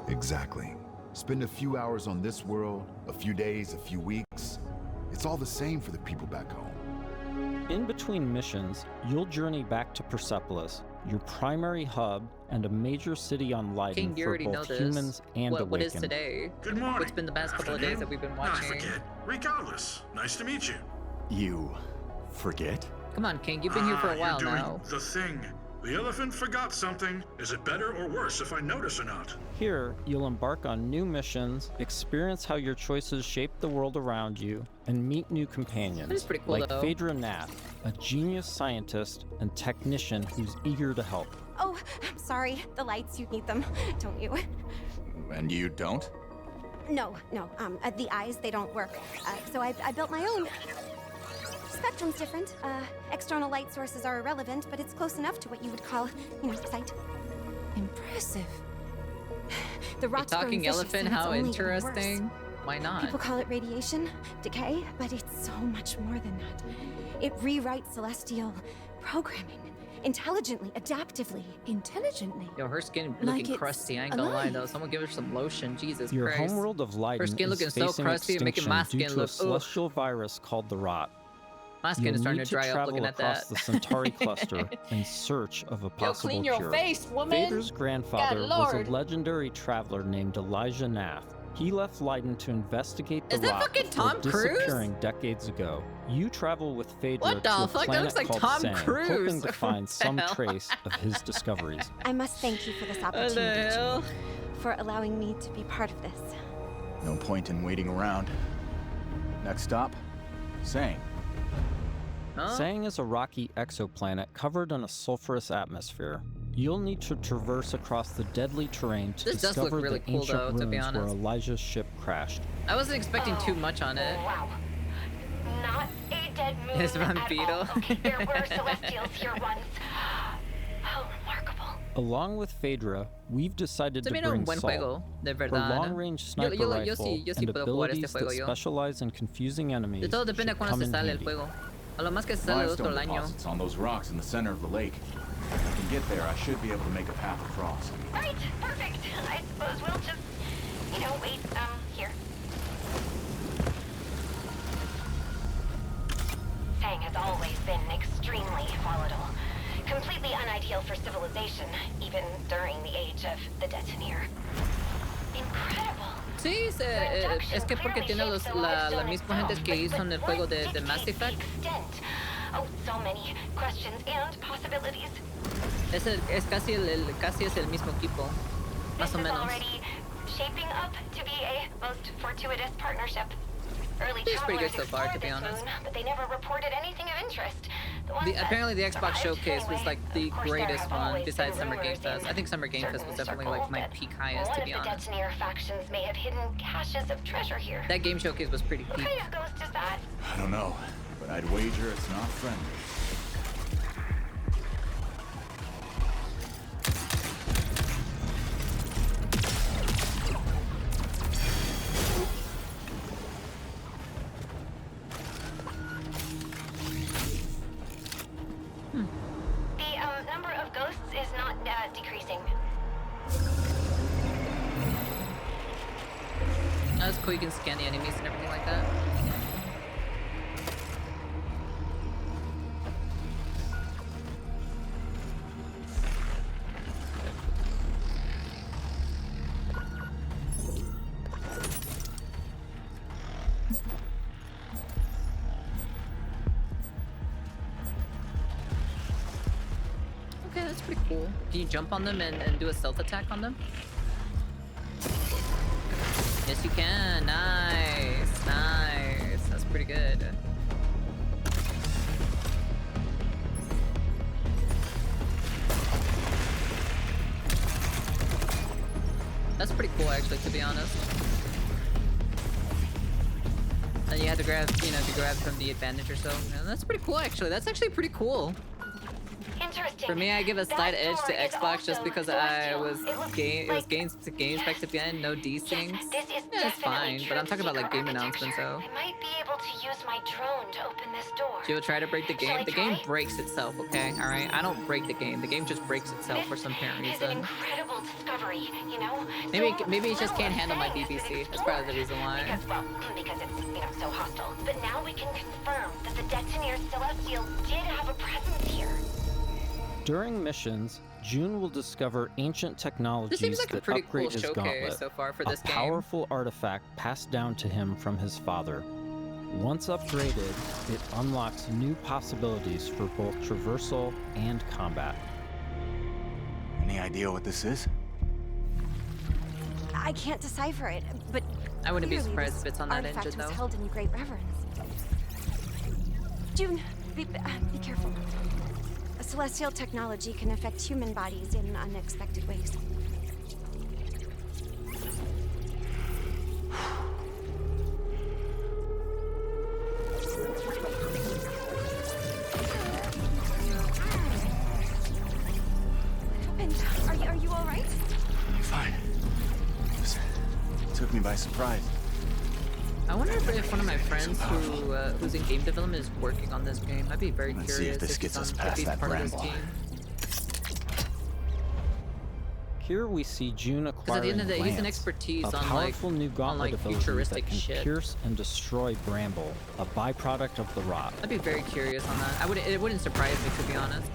Exactly. Spend a few hours on this world, a few days, a few weeks. It's all the same for the people back home. In between missions, you'll journey back to Persepolis, your primary hub and a major city on Leiden King, you for already know both this. humans and What is Awakened. today? Good morning. What's been the past couple of days that we've been watching? I forget. Regardless, nice to meet you. You forget? Come on, King. You've been here for a while you're doing now. the thing. The elephant forgot something. Is it better or worse if I notice or not? Here, you'll embark on new missions, experience how your choices shape the world around you, and meet new companions. That is pretty cool, like though. Phaedra Nath, a genius scientist and technician who's eager to help. Oh, I'm sorry. The lights, you need them, don't you? And you don't? No. The eyes, they don't work. So I built my own. Spectrum's different. External light sources are irrelevant, but it's close enough to what you would call, sight. Impressive. The A rot's talking growing vicious, elephant? and it's How only getting worse. interesting. Why not? People call it radiation, decay, but it's so much more than that. It rewrites celestial programming. Intelligently, adaptively, intelligently. Yo, her skin Like looking it's crusty. I ain't gonna lie alive. though. Someone give her some lotion. Jesus Your Christ. homeworld of Leiden Her skin is looking so facing crusty and making extinction my due skin to a look. Ugh. celestial virus called the Rot. My skin You'll is starting need to dry up travel looking at across that. the Centauri cluster in search of a possible clean your cure. face, woman! Phaedra's grandfather God, was Lord. a legendary traveler named Elijah Nath. He left Leiden to investigate the Is that Rot fucking before Tom Cruise? disappearing decades ago. You travel with Phaedra What the to a fuck? That planet looks like called Tom Sang, Cruise. hoping to What find the some hell? trace of his discoveries. I must thank you for this What the opportunity, hell? for allowing me to be part of this. No point in waiting around. Next stop, Sang. Sang is a rocky exoplanet covered in a sulfurous atmosphere. You'll need to traverse across the deadly terrain to This does look discover really the cool, ancient though, to be ruins where honest. Elijah's ship crashed. I wasn't expecting too much on it. Wow. Not a dead moon It's at Vampiro. all. Okay, there were celestials here once. How remarkable. Along with Phaedra, we've decided to bring buen Saul, juego, de her verdad. long-range sniper Yo rifle, sí and puedo jugar este abilities juego that yo. specialize in confusing enemies De todo depende should cuando come se in sale el handy. juego. A lo más que se sale el otro Limestone año. deposits on those rocks in the center of the lake. If I can get there, I should be able to make a path across. Right, perfect. I suppose we'll just, wait, here. Sang has always been extremely volatile. Completely unideal for civilization, even during the age of the detonator. Incredible. Sí, es que porque tiene la misma gente que hizo en el juego de Mass Effect. Oh, so many questions and possibilities. Es casi es el mismo equipo, más o This is menos. already shaping up to be a most fortuitous partnership. Early It's pretty good travelers so far, to explored be this honest. moon, but they never reported anything of interest. The ones that Apparently the Xbox survived, Showcase was anyway. like the Of course, there greatest have one always besides been Summer Game rumors Fest. in I think Summer Game Fest was certain definitely like my circles peak that highest, one to of be the honest. detonator factions may have hidden caches of treasure here. That Game Showcase was pretty What peak. kind of ghost is that? I don't know, but I'd wager it's not friendly. The number of ghosts is not decreasing. That's cool, you can scan the enemies and everything like that. Okay, that's pretty cool. Can you jump on them and do a stealth attack on them? Yes, you can. Nice. Nice. That's pretty good. That's pretty cool, actually, to be honest. And you have to grab, to grab from the advantage or so. Yeah, that's pretty cool, actually. That's actually pretty cool. Interesting. For me, I give a slight edge to Xbox just because it was games back to the end, no desyncs. Yeah, it's fine, but I'm talking about like game announcements, so. I might be able to use my drone to open this door. She will try to break the game. The game breaks itself, okay? Alright? I don't break the game. The game just breaks itself for some apparent It's an reason. incredible discovery, Maybe it just can't handle my BBC. That's probably the reason why. Because it's, so hostile. But now we can confirm that the Detonator Celestial did have a presence here. During missions, June will discover ancient technologies This seems like a that pretty cool upgrade his showcase gauntlet, so far for a this game. powerful artifact passed down to him from his father. Once upgraded, it unlocks new possibilities for both traversal and combat. Any idea what this is? I can't decipher it, but I wouldn't be clearly surprised this if it's on that artifact engine, was though. held in great reverence. June, be careful. A celestial technology can affect human bodies in unexpected ways. Are you all right? I'm fine. It took me by surprise. I wonder if one of my friends who's in game development is working on this game. I'd be very Let's curious see if this he's gets us if past he's that part of this brand team. Here we see June Because at acquiring the end of the day, he's an Lance, expertise a on powerful new gauntlet ability that futuristic can shit. pierce and destroy Bramble, a byproduct of the rot. I'd be very curious on that. It wouldn't surprise me, to be honest.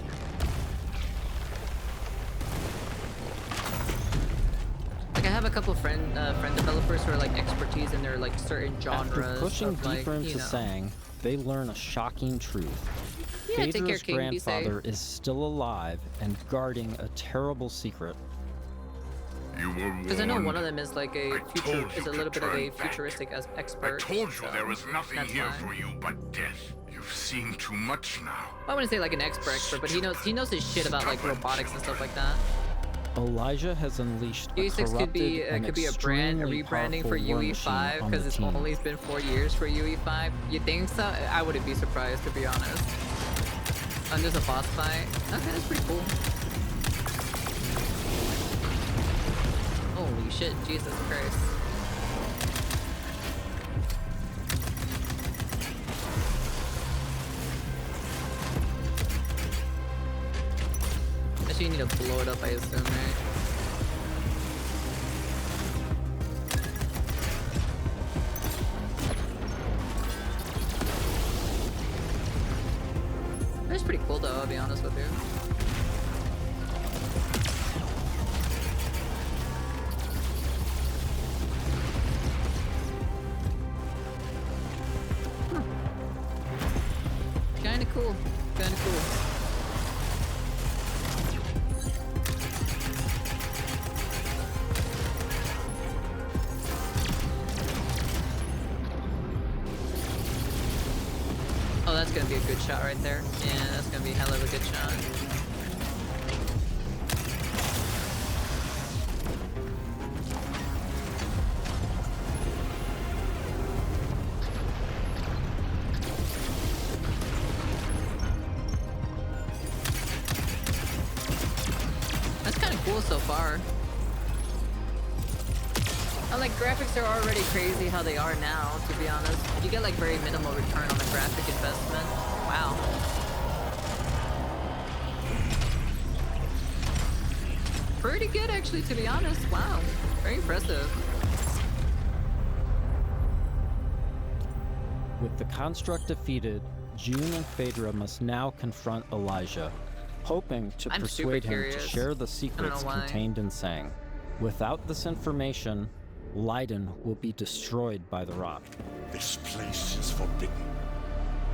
Like I have a couple friend developers who are like expertise in their like certain genres. After pushing of, like, deeper into Sang, they learn a shocking truth. Yeah, take care, Phaedra's King, be safe. grandfather is still alive and guarding a terrible secret. You were Because I know warned. one of them is like a future, is a little bit of a futuristic expert. I told you so there was nothing that's here fine. for you but death. You've seen too much now. I wouldn't say like an expert, but he knows his shit about like robotics and stuff like that. Elijah has unleashed a UE6 could be corrupted a brand extremely rebranding for powerful war machine UE5 on because the it's team. only been 4 years for UE5. You think so? I wouldn't be surprised, to be honest. And there's a boss fight. Okay, that's pretty cool. Holy shit, Jesus Christ. Actually, you need to blow it up, I assume, right? That's pretty cool though, I'll be honest with you. Kinda cool. Kinda cool. Oh, that's gonna be a good shot right there. Yeah, that's gonna be a hell of a good shot. That's kind of cool so far. And like graphics are already crazy how they are now, to be honest. You get like very minimal return on the graphic investment. Wow. Pretty good actually, to be honest. Wow. Very impressive. With the construct defeated, June and Phaedra must now confront Elijah, hoping to I'm persuade super him to curious. share the I secrets don't know why. contained in Sang. Without this information, Leiden will be destroyed by the rot. This place is forbidden.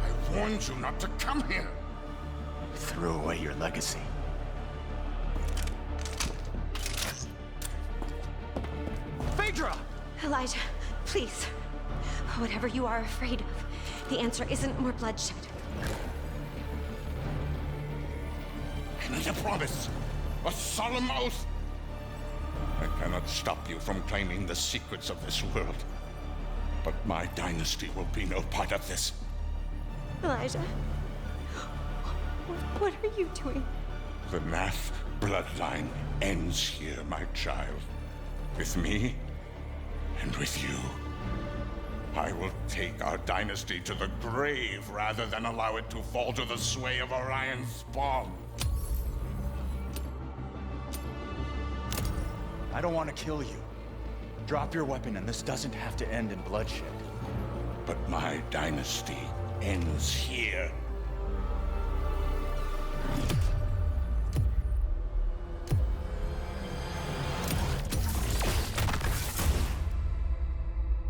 I warned you not to come here. You threw away your legacy. Phaedra! Elijah, please. Whatever you are afraid of, the answer isn't more bloodshed. I need a promise. A solemn oath. I cannot stop you from claiming the secrets of this world. But my dynasty will be no part of this. Elijah, what are you doing? The Nath bloodline ends here, my child. With me and with you. I will take our dynasty to the grave rather than allow it to fall to the sway of Orion's spawn. I don't want to kill you. Drop your weapon and this doesn't have to end in bloodshed. But my dynasty ends here.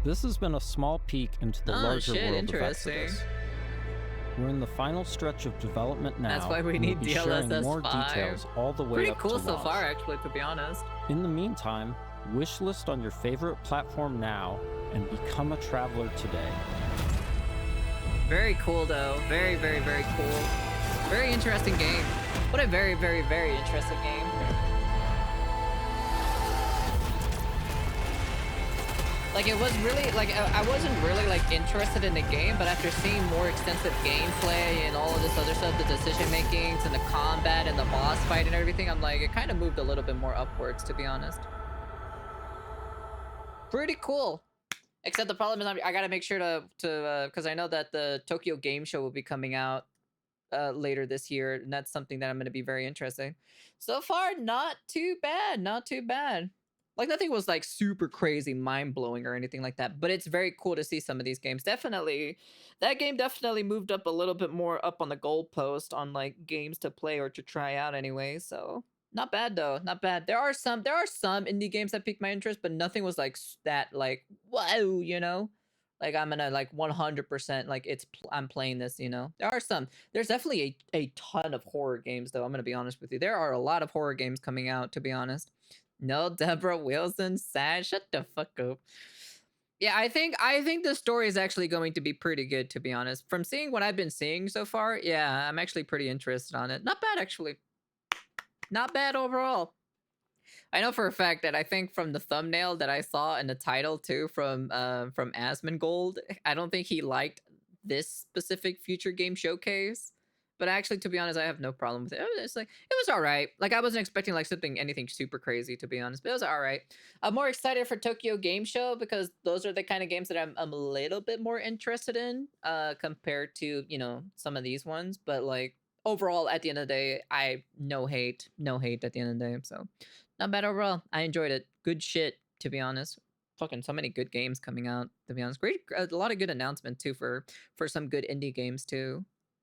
This has been a small peek into the Oh, larger shit, world interesting. of Exodus. We're in the final stretch of development now. That's why we and need we'll be sharing DLSS more 5. details all the way Pretty up cool to so launch. far, actually, to be honest. In the meantime, wishlist on your favorite platform now and become a traveler today. Very cool, though. Very, very, very cool. Very interesting game. What a very, very, very interesting game. Like, it was really, like, I wasn't really, like, interested in the game, but after seeing more extensive gameplay and all of this other stuff, the decision-makings and the combat and the boss fight and everything, I'm like, it kind of moved a little bit more upwards, to be honest. Pretty cool. Except the problem is I gotta make sure to because I know that the Tokyo Game Show will be coming out later this year, and that's something that I'm gonna be very interesting. So far, not too bad, not too bad. Like, nothing was like super crazy mind-blowing or anything like that, but it's very cool to see some of these games. Definitely, that game definitely moved up a little bit more up on the goalpost on like games to play or to try out anyway, so not bad though, not bad. There are some indie games that piqued my interest, but nothing was like that like whoa, you know? Like I'm gonna like 100% like I'm playing this, you know? There are some. There's definitely a ton of horror games though, I'm gonna be honest with you. There are a lot of horror games coming out, to be honest. No, Deborah Wilson, sad. Shut the fuck up. Yeah, I think the story is actually going to be pretty good, to be honest. From seeing what I've been seeing so far, yeah, I'm actually pretty interested on it. Not bad, actually. Not bad overall. I know for a fact that I think from the thumbnail that I saw and the title too from Asmongold, I don't think he liked this specific future game showcase. But actually, to be honest, I have no problem with it. It's like, it was all right. Like, I wasn't expecting like anything super crazy, to be honest, but it was all right. I'm more excited for Tokyo Game Show because those are the kind of games that I'm a little bit more interested in compared to, you know, some of these ones. But like overall, at the end of the day, no hate at the end of the day. So not bad overall. I enjoyed it. Good shit, to be honest. Fucking so many good games coming out, to be honest. A lot of good announcement too for some good indie games too.